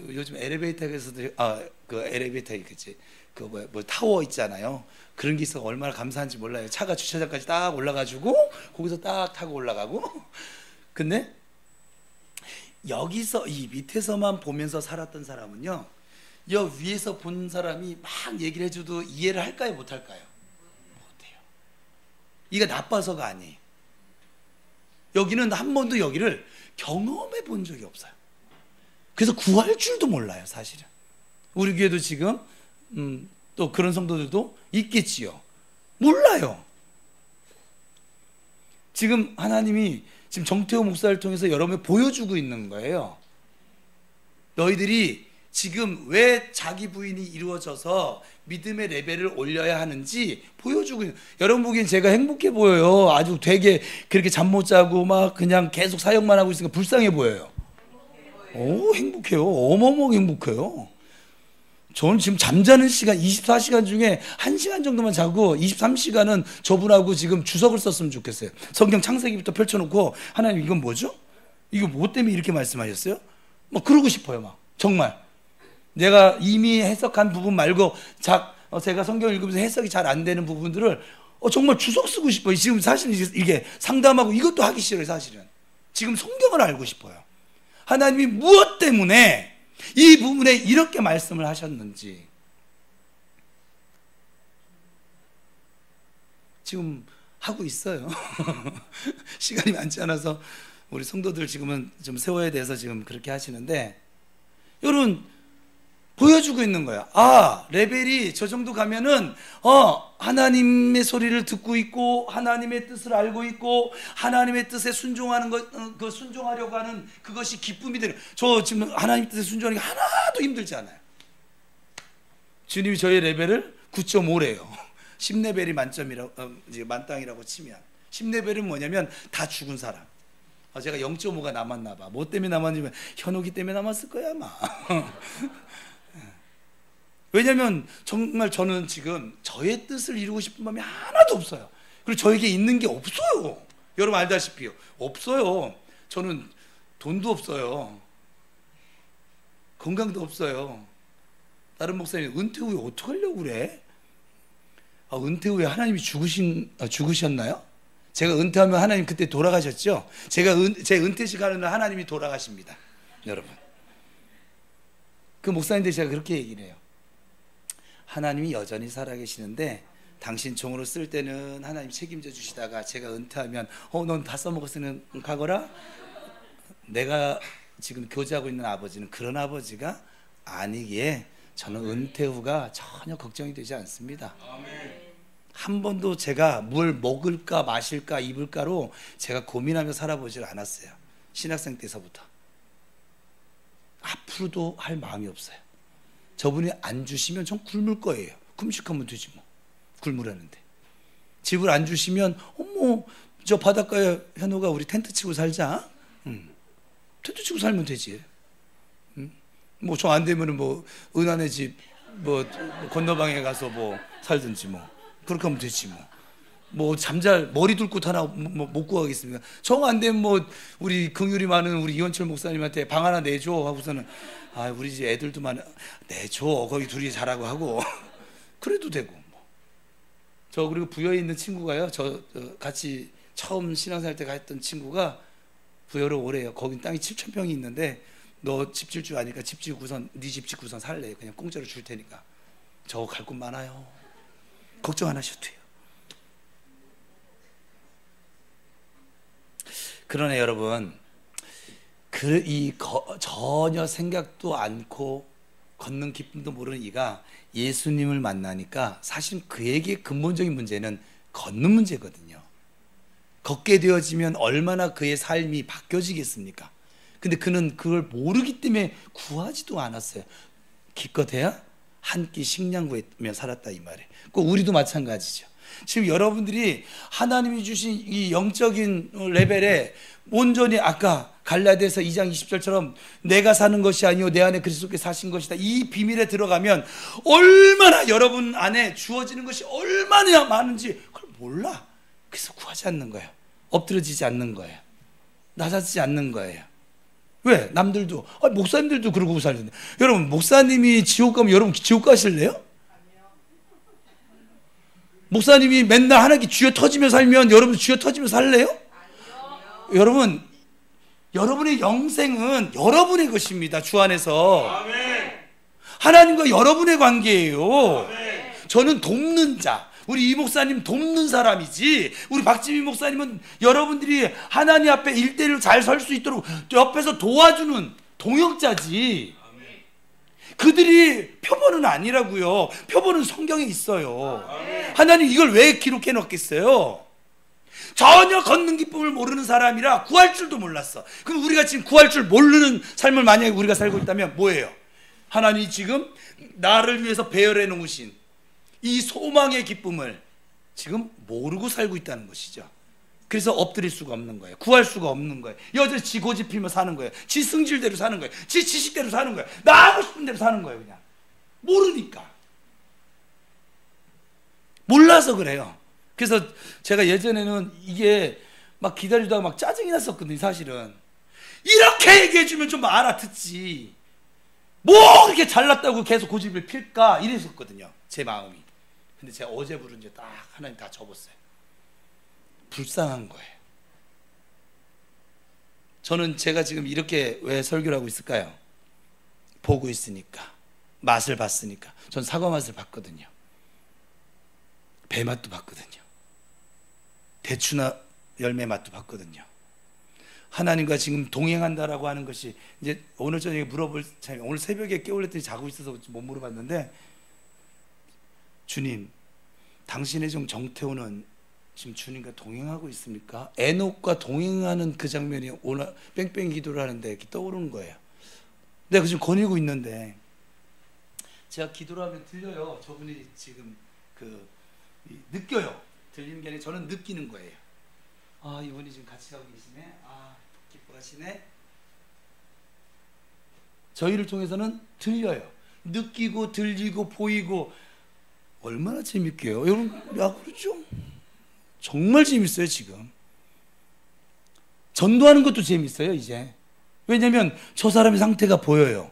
A: 요즘 엘리베이터에서도 그 엘리베이터 있겠지, 그 뭐 타워 있잖아요. 그런 게 있어 얼마나 감사한지 몰라요. 차가 주차장까지 딱 올라가지고 거기서 딱 타고 올라가고. 근데 여기서 이 밑에서만 보면서 살았던 사람은요, 여 위에서 본 사람이 막 얘기를 해줘도 이해를 할까요, 못 할까요? 못해요. 이게 나빠서가 아니에요. 여기는 한 번도 여기를 경험해 본 적이 없어요. 그래서 구할 줄도 몰라요, 사실은. 우리 교회도 지금 또 그런 성도들도 있겠지요. 몰라요. 지금 하나님이 지금 정태호 목사를 통해서 여러분에 보여주고 있는 거예요. 너희들이 지금 왜 자기 부인이 이루어져서 믿음의 레벨을 올려야 하는지 보여주고 있는. 여러분 보기엔 제가 행복해 보여요. 아주 되게 그렇게 잠 못 자고 막 그냥 계속 사역만 하고 있으니까 불쌍해 보여요. 행복해요. 어마어마하게 행복해요. 저는 지금 잠자는 시간 24시간 중에 1시간 정도만 자고 23시간은 저분하고 지금 주석을 썼으면 좋겠어요. 성경 창세기부터 펼쳐놓고, 하나님 이건 뭐죠? 이거 뭐 때문에 이렇게 말씀하셨어요? 막 그러고 싶어요. 막 정말 내가 이미 해석한 부분 말고 제가 성경 읽으면서 해석이 잘 안 되는 부분들을 정말 주석 쓰고 싶어요. 지금 사실 이게 상담하고 이것도 하기 싫어요. 사실은 지금 성경을 알고 싶어요. 하나님이 무엇 때문에 이 부분에 이렇게 말씀을 하셨는지. 지금 하고 있어요. 시간이 많지 않아서 우리 성도들 지금은 좀 세워야 돼서 지금 그렇게 하시는데, 여러분 보여주고 있는 거야. 레벨이 저 정도 가면은 하나님의 소리를 듣고 있고 하나님의 뜻을 알고 있고 하나님의 뜻에 순종하는 그 순종하려고 하는 그것이 기쁨이 되는. 저 지금 하나님 뜻에 순종하는 게 하나도 힘들지 않아요. 주님이 저희 레벨을 9.5래요. 10레벨이 만점이라고, 이제 만땅이라고 치면 10레벨은 뭐냐면 다 죽은 사람. 제가 0.5가 남았나 봐. 뭐 때문에 남았냐면 현혹이 때문에 남았을 거야 아마. 왜냐면 정말 저는 지금 저의 뜻을 이루고 싶은 마음이 하나도 없어요. 그리고 저에게 있는 게 없어요. 여러분 알다시피요. 없어요. 저는 돈도 없어요. 건강도 없어요. 다른 목사님 은퇴 후에 어떻게 하려고 그래? 은퇴 후에 하나님이 죽으셨나요? 제가 은퇴하면 하나님 그때 돌아가셨죠? 제 은퇴식 하는 날 하나님이 돌아가십니다. 여러분. 그 목사님들 제가 그렇게 얘기를 해요. 하나님이 여전히 살아계시는데 당신 종으로 쓸 때는 하나님 책임져 주시다가 제가 은퇴하면 넌 다 써먹었으면 가거라. 내가 지금 교제하고 있는 아버지는 그런 아버지가 아니기에 저는 은퇴 후가 전혀 걱정이 되지 않습니다. 한 번도 제가 뭘 먹을까 마실까 입을까로 제가 고민하며 살아보질 않았어요. 신학생 때서부터. 앞으로도 할 마음이 없어요. 저분이 안 주시면 전 굶을 거예요. 금식하면 되지 뭐. 굶으라는데. 집을 안 주시면 어머 저 바닷가에 현우가 우리 텐트 치고 살자. 텐트 치고 살면 되지. 뭐 저 안 되면은 뭐 은하네 집 뭐 건너방에 가서 뭐 살든지 뭐 그렇게 하면 되지 뭐. 뭐 잠잘 머리 둘 곳 하나 못 구하겠습니까? 정 안 되면 뭐 우리 긍휼이 많은 우리 이원철 목사님한테 방 하나 내줘 하고서는 우리 집 애들도 많아 내줘 거기 둘이 자라고 하고 그래도 되고 뭐. 저 그리고 부여에 있는 친구가요. 저 같이 처음 신앙생활 때 갔던 친구가 부여로 오래요. 거긴 땅이 7,000평이 있는데 너 집 질 줄 아니까 집 짓고선 네 집 짓고선 살래. 그냥 공짜로 줄 테니까. 저 갈 곳 많아요. 걱정 안 하셔도 돼요. 그러네 여러분. 전혀 생각도 않고 걷는 기쁨도 모르는 이가 예수님을 만나니까 사실 그에게 근본적인 문제는 걷는 문제거든요. 걷게 되어지면 얼마나 그의 삶이 바뀌어지겠습니까? 근데 그는 그걸 모르기 때문에 구하지도 않았어요. 기껏해야 한 끼 식량 구하며 살았다 이 말이에요. 꼭 우리도 마찬가지죠. 지금 여러분들이 하나님이 주신 이 영적인 레벨에 온전히 아까 갈라디아서 2장 20절처럼 내가 사는 것이 아니요 내 안에 그리스도께서 사신 것이다. 이 비밀에 들어가면 얼마나 여러분 안에 주어지는 것이 얼마나 많은지 그걸 몰라. 그래서 구하지 않는 거예요. 엎드러지지 않는 거예요. 낮아지지 않는 거예요. 왜? 남들도 목사님들도 그러고 살는데 여러분 목사님이 지옥 가면 여러분 지옥 가실래요? 목사님이 맨날 하나님께 쥐어 터지며 살면 여러분 쥐어 터지며 살래요? 아니요. 여러분 여러분의 영생은 여러분의 것입니다. 주 안에서. 아멘. 하나님과 여러분의 관계예요. 아멘. 저는 돕는 자, 우리 이 목사님 돕는 사람이지 우리 박지민 목사님은 여러분들이 하나님 앞에 일대일로 잘 설 수 있도록 옆에서 도와주는 동역자지. 그들이 표본은 아니라고요. 표본은 성경에 있어요. 하나님 이걸 왜 기록해 놓겠어요? 전혀 걷는 기쁨을 모르는 사람이라 구할 줄도 몰랐어. 그럼 우리가 지금 구할 줄 모르는 삶을 만약에 우리가 살고 있다면 뭐예요? 하나님이 지금 나를 위해서 배열해 놓으신 이 소망의 기쁨을 지금 모르고 살고 있다는 것이죠. 그래서 엎드릴 수가 없는 거예요. 구할 수가 없는 거예요. 여전히 지 고집 피며 사는 거예요. 지 승질대로 사는 거예요. 지 지식대로 사는 거예요. 나 하고 싶은 대로 사는 거예요. 그냥 모르니까. 몰라서 그래요. 그래서 제가 예전에는 이게 막 기다리다가 막 짜증이 났었거든요. 사실은 이렇게 얘기해주면 좀 알아듣지 뭐 그렇게 잘났다고 계속 고집을 필까 이랬었거든요. 제 마음이. 근데 제가 어제 부른 게 딱 하나님 다 접었어요. 불쌍한 거예요. 저는 제가 지금 이렇게 왜 설교를 하고 있을까요? 보고 있으니까, 맛을 봤으니까. 전 사과 맛을 봤거든요. 배 맛도 봤거든요. 대추나 열매 맛도 봤거든요. 하나님과 지금 동행한다라고 하는 것이 이제 오늘 저녁에 물어볼 차이. 오늘 새벽에 깨울랬더니 자고 있어서 못 물어봤는데, 주님, 당신의 종 정태호는 지금 주님과 동행하고 있습니까? 에녹과 동행하는 그 장면이 오늘 뺑뺑이 기도를 하는데 이렇게 떠오르는 거예요. 내가 지금 거닐고 있는데 제가 기도를 하면 들려요. 저분이 지금 느껴요. 들리는 게 아니라 저는 느끼는 거예요. 이분이 지금 같이 가고 계시네. 기뻐하시네. 저희를 통해서는 들려요. 느끼고 들리고 보이고 얼마나 재밌게요. 여러분, 그렇죠? 정말 재밌어요. 지금 전도하는 것도 재밌어요. 이제 왜냐하면 저 사람의 상태가 보여요.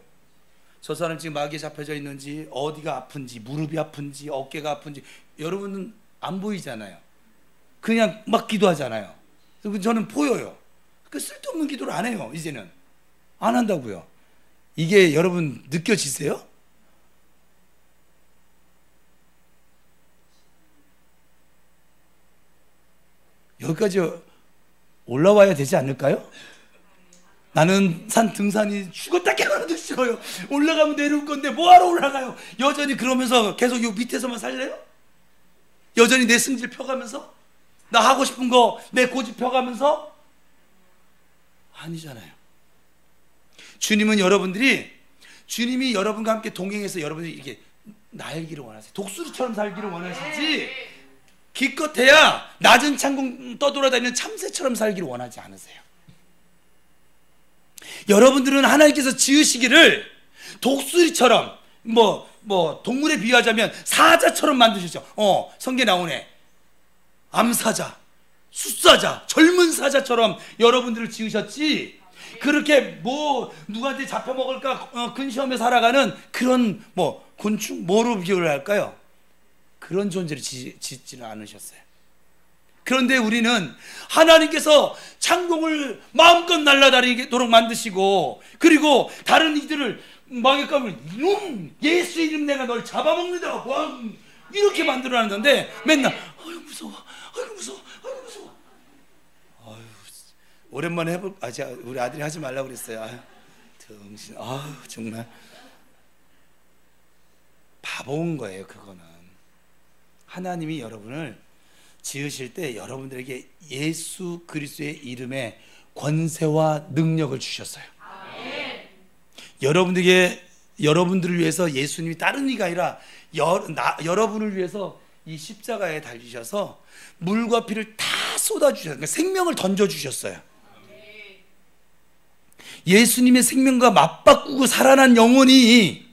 A: 저 사람 지금 마귀에 잡혀져 있는지, 어디가 아픈지, 무릎이 아픈지, 어깨가 아픈지 여러분은 안 보이잖아요. 그냥 막 기도하잖아요. 저는 보여요. 그 쓸데없는 기도를 안 해요. 이제는 안 한다고요. 이게 여러분 느껴지세요? 여기까지 올라와야 되지 않을까요? 나는 산 등산이 죽었다 깨어나도 싫어요. 올라가면 내려올 건데 뭐하러 올라가요? 여전히 그러면서 계속 요 밑에서만 살래요? 여전히 내 승질 펴가면서? 나 하고 싶은 거 내 고집 펴가면서? 아니잖아요. 주님이 여러분과 함께 동행해서 여러분이 이렇게 날기를 원하세요. 독수리처럼 살기를 원하시지, 기껏해야 낮은 창공 떠돌아다니는 참새처럼 살기를 원하지 않으세요. 여러분들은 하나님께서 지으시기를 독수리처럼, 동물에 비유하자면 사자처럼 만드셨죠. 성경에 나오네. 암사자, 숫사자, 젊은 사자처럼 여러분들을 지으셨지, 그렇게 누구한테 잡혀먹을까 근시하며 살아가는 그런 곤충, 뭐로 비유를 할까요? 그런 존재를 짓지는 않으셨어요. 그런데 우리는 하나님께서 창공을 마음껏 날아다니도록 만드시고, 그리고 다른 이들을 망해가면 이놈 예수 이름 내가 널 잡아먹는다 왕 이렇게 만들어놨는데 맨날 아유 무서워, 아유 무서워, 아유 무서워. 아유 오랜만에 우리 아들이 하지 말라고 그랬어요. 아유 정신, 아유 정말 바보인 거예요. 그거는 하나님이 여러분을 지으실 때 여러분들에게 예수 그리스도의 이름에 권세와 능력을 주셨어요. 아멘. 여러분들을 위해서 예수님이 다른 이가 아니라 여러분을 위해서 이 십자가에 달리셔서 물과 피를 다 쏟아주셨어요. 그러니까 생명을 던져주셨어요. 예수님의 생명과 맞바꾸고 살아난 영혼이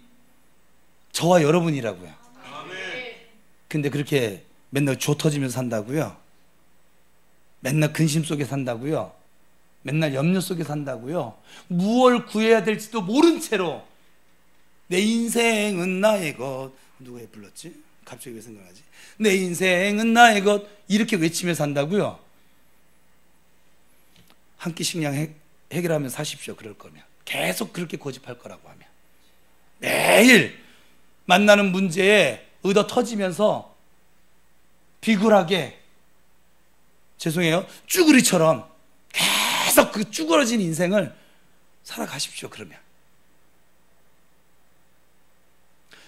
A: 저와 여러분이라고요. 근데 그렇게 맨날 조 터지면서 산다고요? 맨날 근심 속에 산다고요? 맨날 염려 속에 산다고요? 무엇을 구해야 될지도 모른 채로 내 인생은 나의 것, 누가 불렀지? 갑자기 왜 생각나지? 내 인생은 나의 것, 이렇게 외치며 산다고요? 한 끼 식량 해결하면 사십시오. 그럴 거면 계속 그렇게 고집할 거라고 하면 매일 만나는 문제에 얻어 터지면서 비굴하게, 죄송해요, 쭈구리처럼 계속 그 쭈그러진 인생을 살아가십시오. 그러면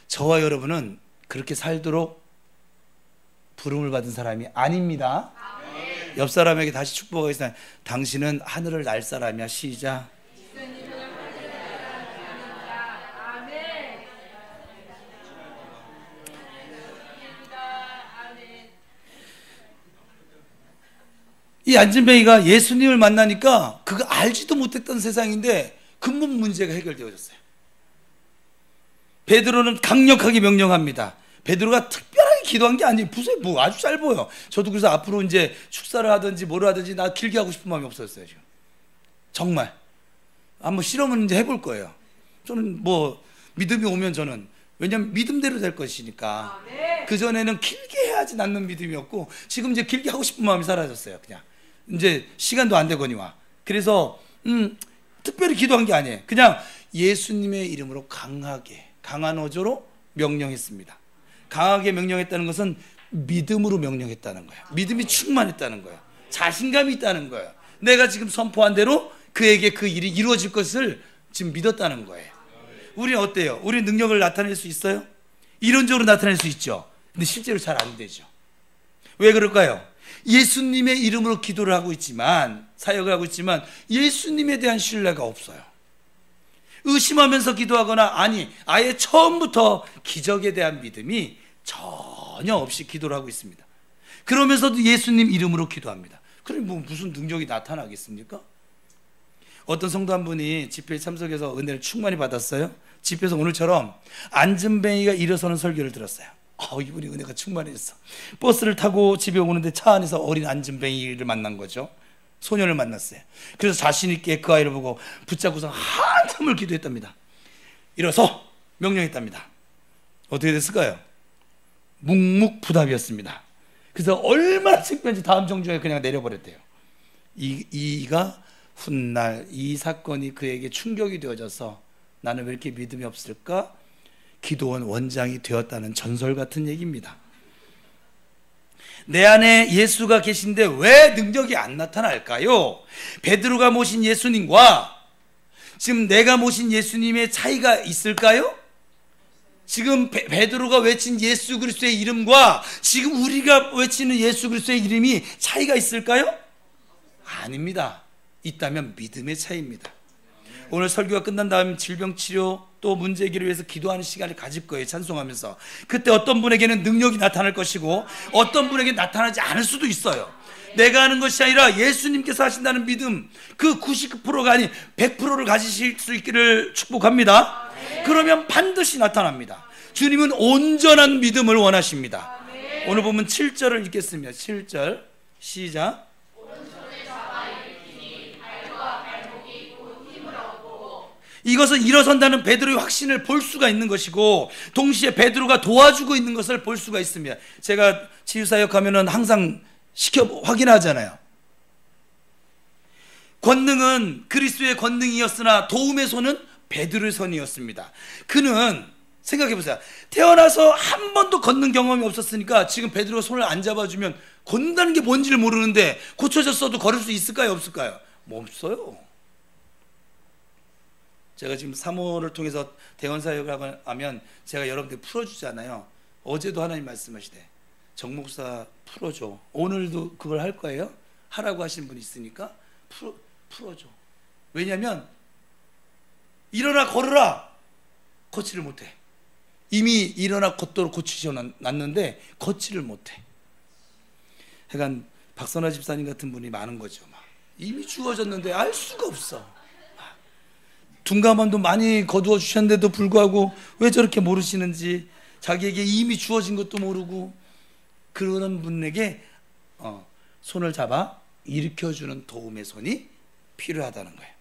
A: 저와 여러분은 그렇게 살도록 부름을 받은 사람이 아닙니다. 아멘. 옆 사람에게 다시 축복하겠습니다. 당신은 하늘을 날 사람이야. 시작. 이 안진뱅이가 예수님을 만나니까 그거 알지도 못했던 세상인데 근본 문제가 해결되어졌어요. 베드로는 강력하게 명령합니다. 베드로가 특별하게 기도한 게 아니에요. 무슨 아주 짧아요. 저도 그래서 앞으로 이제 축사를 하든지 뭐를 하든지 나 길게 하고 싶은 마음이 없었어요. 지금 정말 한번 실험은 이제 해볼 거예요. 저는 믿음이 오면 저는, 왜냐면 믿음대로 될 것이니까. 그 전에는 길게 해야지 낫는 믿음이었고 지금 이제 길게 하고 싶은 마음이 사라졌어요. 그냥 이제 시간도 안 되거니와. 그래서 특별히 기도한 게 아니에요. 그냥 예수님의 이름으로 강한 어조로 명령했습니다. 강하게 명령했다는 것은 믿음으로 명령했다는 거예요. 믿음이 충만했다는 거예요. 자신감이 있다는 거예요. 내가 지금 선포한 대로 그에게 그 일이 이루어질 것을 지금 믿었다는 거예요. 우리는 어때요? 우리 능력을 나타낼 수 있어요? 이론적으로 나타낼 수 있죠. 근데 실제로 잘 안 되죠. 왜 그럴까요? 예수님의 이름으로 기도를 하고 있지만, 사역을 하고 있지만 예수님에 대한 신뢰가 없어요. 의심하면서 기도하거나 아예 처음부터 기적에 대한 믿음이 전혀 없이 기도를 하고 있습니다. 그러면서도 예수님 이름으로 기도합니다. 그럼 무슨 능력이 나타나겠습니까? 어떤 성도 한 분이 집회에 참석해서 은혜를 충만히 받았어요. 집회에서 오늘처럼 안진뱅이가 일어서는 설교를 들었어요. 이분이 은혜가 충만했어. 버스를 타고 집에 오는데 차 안에서 어린 안진뱅이를 만난 거죠. 소년을 만났어요. 그래서 자신 있게 그 아이를 보고 붙잡고서 한참을 기도했답니다. 일어서 명령했답니다. 어떻게 됐을까요? 묵묵부답이었습니다. 그래서 얼마나 창피한지 다음 정주에 그냥 내려버렸대요. 이가 훗날 이 사건이 그에게 충격이 되어져서 나는 왜 이렇게 믿음이 없을까? 기도원 원장이 되었다는 전설 같은 얘기입니다. 내 안에 예수가 계신데 왜 능력이 안 나타날까요? 베드로가 모신 예수님과 지금 내가 모신 예수님의 차이가 있을까요? 지금 베드로가 외친 예수 그리스도의 이름과 지금 우리가 외치는 예수 그리스도의 이름이 차이가 있을까요? 아닙니다. 있다면 믿음의 차이입니다. 오늘 설교가 끝난 다음 질병치료 또 문제 해결을 위해서 기도하는 시간을 가질 거예요. 찬송하면서. 그때 어떤 분에게는 능력이 나타날 것이고 어떤 분에게 나타나지 않을 수도 있어요. 내가 하는 것이 아니라 예수님께서 하신다는 믿음, 그 99%가 아닌 100%를 가지실 수 있기를 축복합니다. 그러면 반드시 나타납니다. 주님은 온전한 믿음을 원하십니다. 오늘 보면 7절을 읽겠습니다. 7절 시작. 이것은 일어선다는 베드로의 확신을 볼 수가 있는 것이고 동시에 베드로가 도와주고 있는 것을 볼 수가 있습니다. 제가 치유사역 하면은 항상 확인하잖아요. 권능은 그리스도의 권능이었으나 도움의 손은 베드로의 손이었습니다. 그는 생각해 보세요. 태어나서 한 번도 걷는 경험이 없었으니까 지금 베드로가 손을 안 잡아주면 걷는다는 게 뭔지를 모르는데 고쳐졌어도 걸을 수 있을까요? 없을까요? 없어요. 제가 지금 사모를 통해서 대원사역을 하면 제가 여러분들 풀어주잖아요. 어제도 하나님 말씀하시대. 정 목사 풀어줘. 오늘도 그걸 할 거예요? 하라고 하신 분이 있으니까 풀어줘. 왜냐하면 일어나 걸으라 걷지를 못해. 이미 일어나 걷도록 고치셔놨는데 걷지를 못해. 하여간 박선아 집사님 같은 분이 많은 거죠. 막. 이미 죽어졌는데 알 수가 없어. 둔감함도 많이 거두어 주셨는데도 불구하고 왜 저렇게 모르시는지, 자기에게 이미 주어진 것도 모르고 그런 분에게 손을 잡아 일으켜주는 도움의 손이 필요하다는 거예요.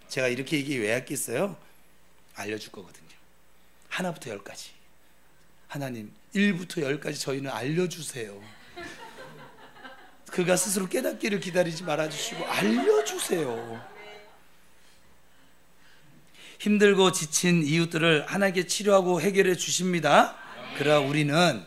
A: 제가 이렇게 얘기 왜 했겠어요? 알려줄 거거든요. 하나부터 열까지. 하나님 1부터 10까지 저희는 알려주세요. 그가 스스로 깨닫기를 기다리지 말아주시고 알려주세요. 힘들고 지친 이웃들을 하나님께 치료하고 해결해 주십니다. 그러나 우리는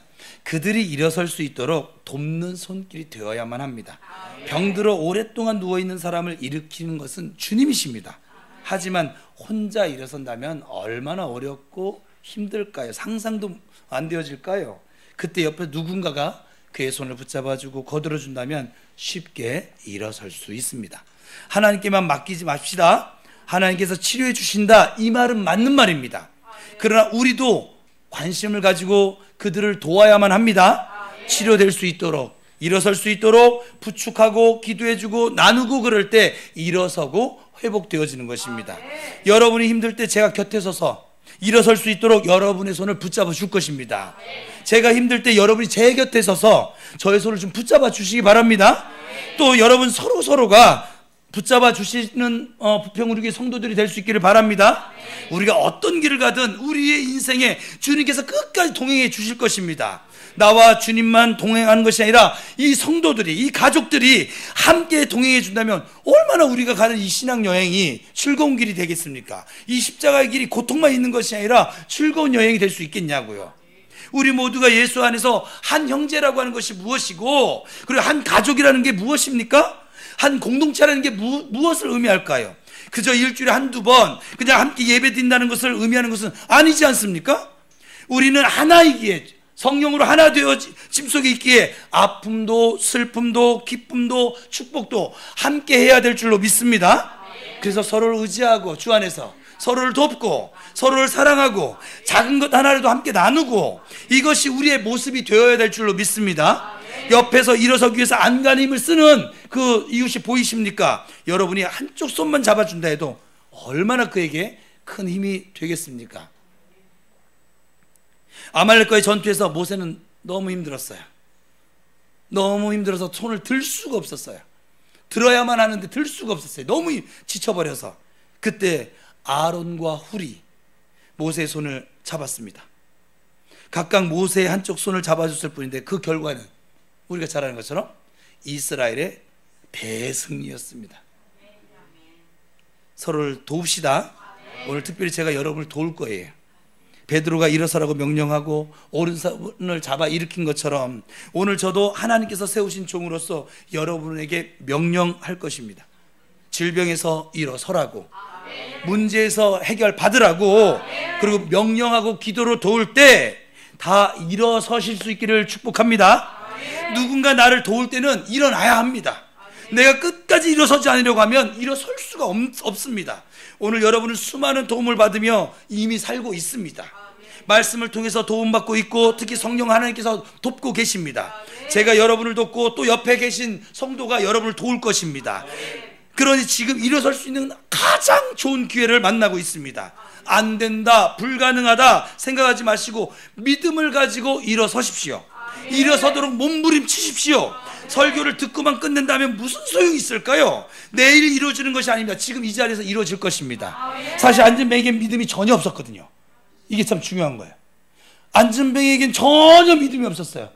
A: 그들이 일어설 수 있도록 돕는 손길이 되어야만 합니다. 병들어 오랫동안 누워있는 사람을 일으키는 것은 주님이십니다. 하지만 혼자 일어선다면 얼마나 어렵고 힘들까요? 상상도 안 되어질까요? 그때 옆에 누군가가 그의 손을 붙잡아주고 거들어준다면 쉽게 일어설 수 있습니다. 하나님께만 맡기지 맙시다. 하나님께서 치료해 주신다, 이 말은 맞는 말입니다. 그러나 우리도 관심을 가지고 그들을 도와야만 합니다. 치료될 수 있도록, 일어설 수 있도록 부축하고 기도해주고 나누고 그럴 때 일어서고 회복되어지는 것입니다. 여러분이 힘들 때 제가 곁에 서서 일어설 수 있도록 여러분의 손을 붙잡아 줄 것입니다. 제가 힘들 때 여러분이 제 곁에 서서 저의 손을 좀 붙잡아 주시기 바랍니다. 또 여러분 서로가 붙잡아 주시는 부평우리교회 성도들이 될 수 있기를 바랍니다. 우리가 어떤 길을 가든 우리의 인생에 주님께서 끝까지 동행해 주실 것입니다. 나와 주님만 동행하는 것이 아니라 이 성도들이, 이 가족들이 함께 동행해 준다면 얼마나 우리가 가는 이 신앙 여행이 즐거운 길이 되겠습니까? 이 십자가의 길이 고통만 있는 것이 아니라 즐거운 여행이 될 수 있겠냐고요. 우리 모두가 예수 안에서 한 형제라고 하는 것이 무엇이고, 그리고 한 가족이라는 게 무엇입니까? 한 공동체라는 게 무엇을 의미할까요? 그저 일주일에 한두 번 그냥 함께 예배 드린다는 것을 의미하는 것은 아니지 않습니까? 우리는 하나이기에, 성령으로 하나 되어 짐 속에 있기에 아픔도 슬픔도 기쁨도 축복도 함께 해야 될 줄로 믿습니다. 그래서 서로를 의지하고 주 안에서 서로를 돕고 서로를 사랑하고 작은 것 하나라도 함께 나누고, 이것이 우리의 모습이 되어야 될 줄로 믿습니다. 옆에서 일어서기 위해서 안간 힘을 쓰는 그 이웃이 보이십니까? 여러분이 한쪽 손만 잡아준다 해도 얼마나 그에게 큰 힘이 되겠습니까? 아말렉과의 전투에서 모세는 너무 힘들었어요. 너무 힘들어서 손을 들 수가 없었어요. 들어야만 하는데 들 수가 없었어요. 너무 지쳐버려서. 그때 아론과 훌이 모세의 손을 잡았습니다. 각각 모세의 한쪽 손을 잡아줬을 뿐인데 그 결과는 우리가 잘 아는 것처럼 이스라엘의 대승리였습니다. 서로를 도웁시다. 오늘 특별히 제가 여러분을 도울 거예요. 베드로가 일어서라고 명령하고 오른손을 잡아 일으킨 것처럼 오늘 저도 하나님께서 세우신 종으로서 여러분에게 명령할 것입니다. 질병에서 일어서라고, 문제에서 해결받으라고, 그리고 명령하고 기도로 도울 때 다 일어서실 수 있기를 축복합니다. 누군가 나를 도울 때는 일어나야 합니다. 내가 끝까지 일어서지 않으려고 하면 일어설 수가 없습니다. 오늘 여러분은 수많은 도움을 받으며 이미 살고 있습니다. 말씀을 통해서 도움받고 있고, 특히 성령 하나님께서 돕고 계십니다. 제가 여러분을 돕고 또 옆에 계신 성도가 여러분을 도울 것입니다. 그러니 지금 일어설 수 있는 가장 좋은 기회를 만나고 있습니다. 안 된다, 불가능하다 생각하지 마시고 믿음을 가지고 일어서십시오. 일어서도록 몸부림치십시오. 설교를 듣고만 끝낸다면 무슨 소용이 있을까요? 내일 이루어지는 것이 아닙니다. 지금 이 자리에서 이루어질 것입니다. 사실 안전뱅이에겐 믿음이 전혀 없었거든요. 이게 참 중요한 거예요. 안전뱅이에겐 전혀 믿음이 없었어요.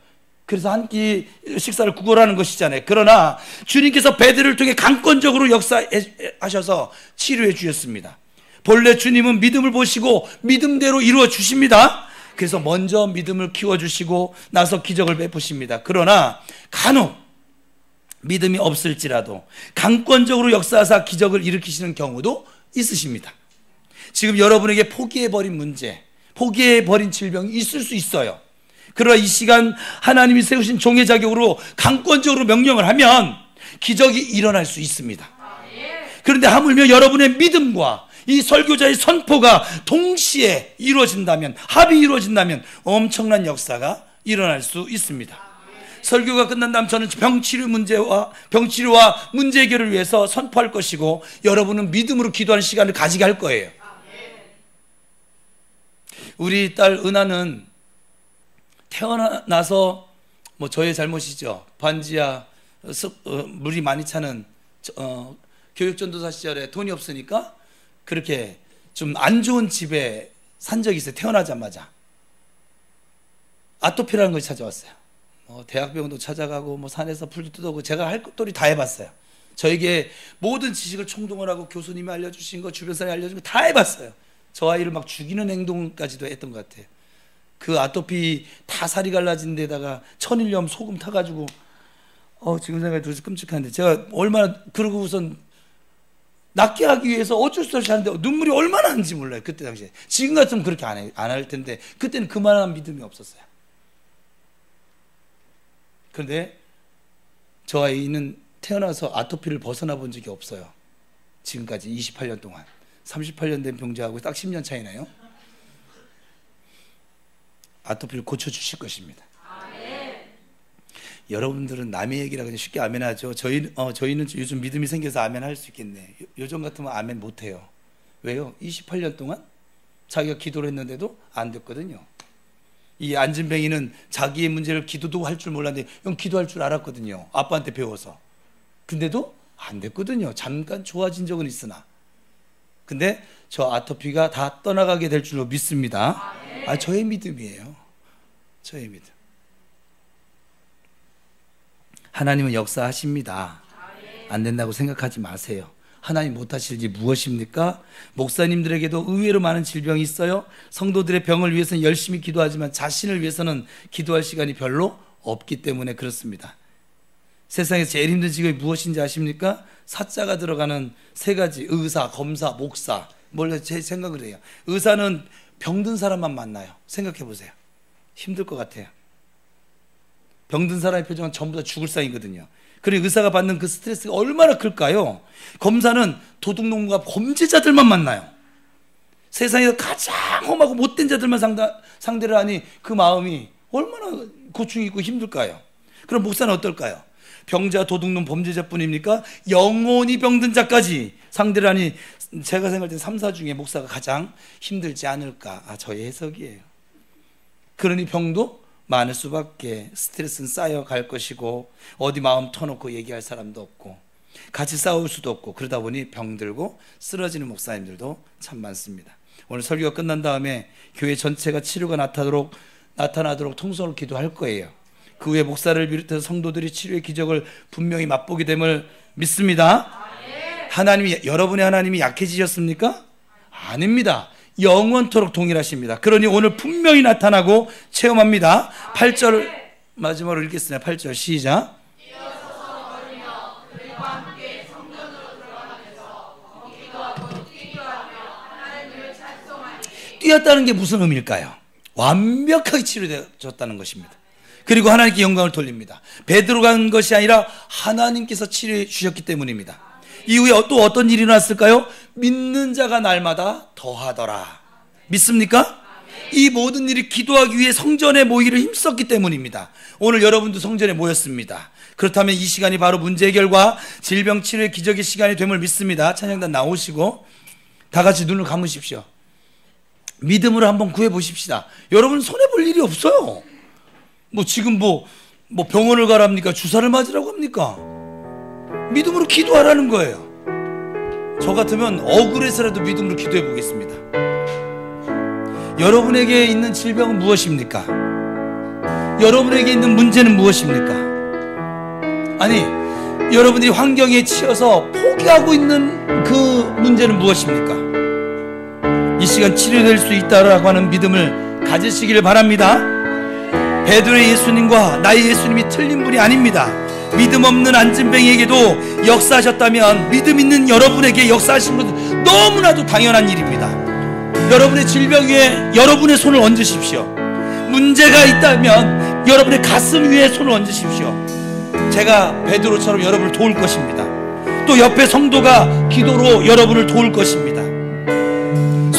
A: 그래서 한 끼 식사를 구걸하는 것이잖아요. 그러나 주님께서 베드로를 통해 강권적으로 역사하셔서 치료해 주셨습니다. 본래 주님은 믿음을 보시고 믿음대로 이루어 주십니다. 그래서 먼저 믿음을 키워주시고 나서 기적을 베푸십니다. 그러나 간혹 믿음이 없을지라도 강권적으로 역사하사 기적을 일으키시는 경우도 있으십니다. 지금 여러분에게 포기해버린 문제, 포기해버린 질병이 있을 수 있어요. 그러나 이 시간 하나님이 세우신 종의 자격으로 강권적으로 명령을 하면 기적이 일어날 수 있습니다. 그런데 하물며 여러분의 믿음과 이 설교자의 선포가 동시에 이루어진다면, 합이 이루어진다면 엄청난 역사가 일어날 수 있습니다. 설교가 끝난 다음 저는 병치료와 문제 해결을 위해서 선포할 것이고, 여러분은 믿음으로 기도하는 시간을 가지게 할 거예요. 우리 딸 은하는 태어나서 저의 잘못이죠. 반지하 물이 많이 차는 교육전도사 시절에 돈이 없으니까 그렇게 좀 안 좋은 집에 산 적이 있어요. 태어나자마자 아토피라는 것이 찾아왔어요. 대학병원도 찾아가고 산에서 풀도 뜯어오고 제가 할 것들이 다 해봤어요. 저에게 모든 지식을 총동원하고 교수님이 알려주신 거, 주변 사람이 알려준 거 다 해봤어요. 저 아이를 막 죽이는 행동까지도 했던 것 같아요. 그 아토피 다 살이 갈라진 데다가 천일염 소금 타가지고 지금 생각해도 끔찍한데, 제가 얼마나, 그러고 우선 낫게 하기 위해서 어쩔 수 없이 하는데 눈물이 얼마나 나는지 몰라요. 그때 당시에. 지금 같으면 그렇게 안 할 텐데 그때는 그만한 믿음이 없었어요. 그런데 저 아이는 태어나서 아토피를 벗어나 본 적이 없어요. 지금까지 28년 동안. 38년 된 병자하고 딱 10년 차이나요? 아토피를 고쳐주실 것입니다. 여러분들은 남의 얘기라 그냥 쉽게 아멘하죠. 저희는 요즘 믿음이 생겨서 아멘할 수 있겠네. 요즘 같으면 아멘 못해요. 왜요? 28년 동안 자기가 기도를 했는데도 안 됐거든요. 이 안진뱅이는 자기의 문제를 기도도 할 줄 몰랐는데 형 기도할 줄 알았거든요. 아빠한테 배워서. 근데도 안 됐거든요. 잠깐 좋아진 적은 있으나. 근데 저 아토피가 다 떠나가게 될 줄로 믿습니다. 저의 믿음이에요. 저의 믿음. 하나님은 역사하십니다. 안 된다고 생각하지 마세요. 하나님 못하실 일 무엇입니까? 목사님들에게도 의외로 많은 질병이 있어요. 성도들의 병을 위해서는 열심히 기도하지만 자신을 위해서는 기도할 시간이 별로 없기 때문에 그렇습니다. 세상에서 제일 힘든 직업이 무엇인지 아십니까? 사자가 들어가는 세 가지, 의사, 검사, 목사. 제 생각을 해요. 의사는 병든 사람만 만나요. 생각해 보세요. 힘들 것 같아요. 병든 사람의 표정은 전부 다 죽을 상이거든요. 그리고 의사가 받는 그 스트레스가 얼마나 클까요? 검사는 도둑놈과 범죄자들만 만나요. 세상에서 가장 험하고 못된 자들만 상대를 하니 그 마음이 얼마나 고충이 있고 힘들까요? 그럼 목사는 어떨까요? 병자, 도둑놈, 범죄자뿐입니까? 영원히 병든 자까지 상대를 하니 제가 생각할 때 3사 중에 목사가 가장 힘들지 않을까. 저의 해석이에요. 그러니 병도 많을 수밖에, 스트레스는 쌓여갈 것이고 어디 마음 터놓고 얘기할 사람도 없고 같이 싸울 수도 없고, 그러다 보니 병들고 쓰러지는 목사님들도 참 많습니다. 오늘 설교가 끝난 다음에 교회 전체가 치료가 나타나도록 통성을 기도할 거예요. 그 후에 목사를 비롯해서 성도들이 치료의 기적을 분명히 맛보게 됨을 믿습니다. 여러분의 하나님이 약해지셨습니까? 아닙니다. 영원토록 동일하십니다. 그러니 오늘 분명히 나타나고 체험합니다. 8절 마지막으로 읽겠습니다. 8절 시작. 뛰었다는 게 무슨 의미일까요? 완벽하게 치료되었다는 것입니다. 그리고 하나님께 영광을 돌립니다. 베드로가 한 것이 아니라 하나님께서 치료해 주셨기 때문입니다. 이후에 또 어떤 일이 일어났을까요? 믿는 자가 날마다 더하더라. 믿습니까? 이 모든 일이 기도하기 위해 성전에 모이기를 힘썼기 때문입니다. 오늘 여러분도 성전에 모였습니다. 그렇다면 이 시간이 바로 문제 해결과 질병 치료의 기적의 시간이 됨을 믿습니다. 찬양단 나오시고 다 같이 눈을 감으십시오. 믿음으로 한번 구해 보십시다. 여러분 손해 볼 일이 없어요. 지금 병원을 가랍니까? 주사를 맞으라고 합니까? 믿음으로 기도하라는 거예요. 저 같으면 억울해서라도 믿음으로 기도해 보겠습니다. 여러분에게 있는 질병은 무엇입니까? 여러분에게 있는 문제는 무엇입니까? 아니, 여러분들이 환경에 치여서 포기하고 있는 그 문제는 무엇입니까? 이 시간 치료될 수 있다라고 하는 믿음을 가지시기를 바랍니다. 베드로의 예수님과 나의 예수님이 틀린 분이 아닙니다. 믿음 없는 안진뱅이에게도 역사하셨다면 믿음 있는 여러분에게 역사하신 것은 너무나도 당연한 일입니다. 여러분의 질병 위에 여러분의 손을 얹으십시오. 문제가 있다면 여러분의 가슴 위에 손을 얹으십시오. 제가 베드로처럼 여러분을 도울 것입니다. 또 옆에 성도가 기도로 여러분을 도울 것입니다.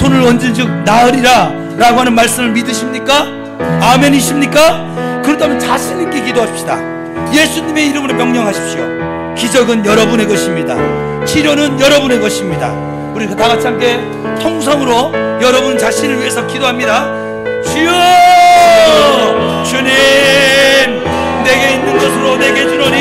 A: 손을 얹은 즉 나으리라 라고 하는 말씀을 믿으십니까? 아멘이십니까? 그렇다면 자신 있게 기도합시다. 예수님의 이름으로 명령하십시오. 기적은 여러분의 것입니다. 치료는 여러분의 것입니다. 우리 다 같이 함께 통성으로 여러분 자신을 위해서 기도합니다. 주여, 주님, 내게 있는 것으로 내게 주노니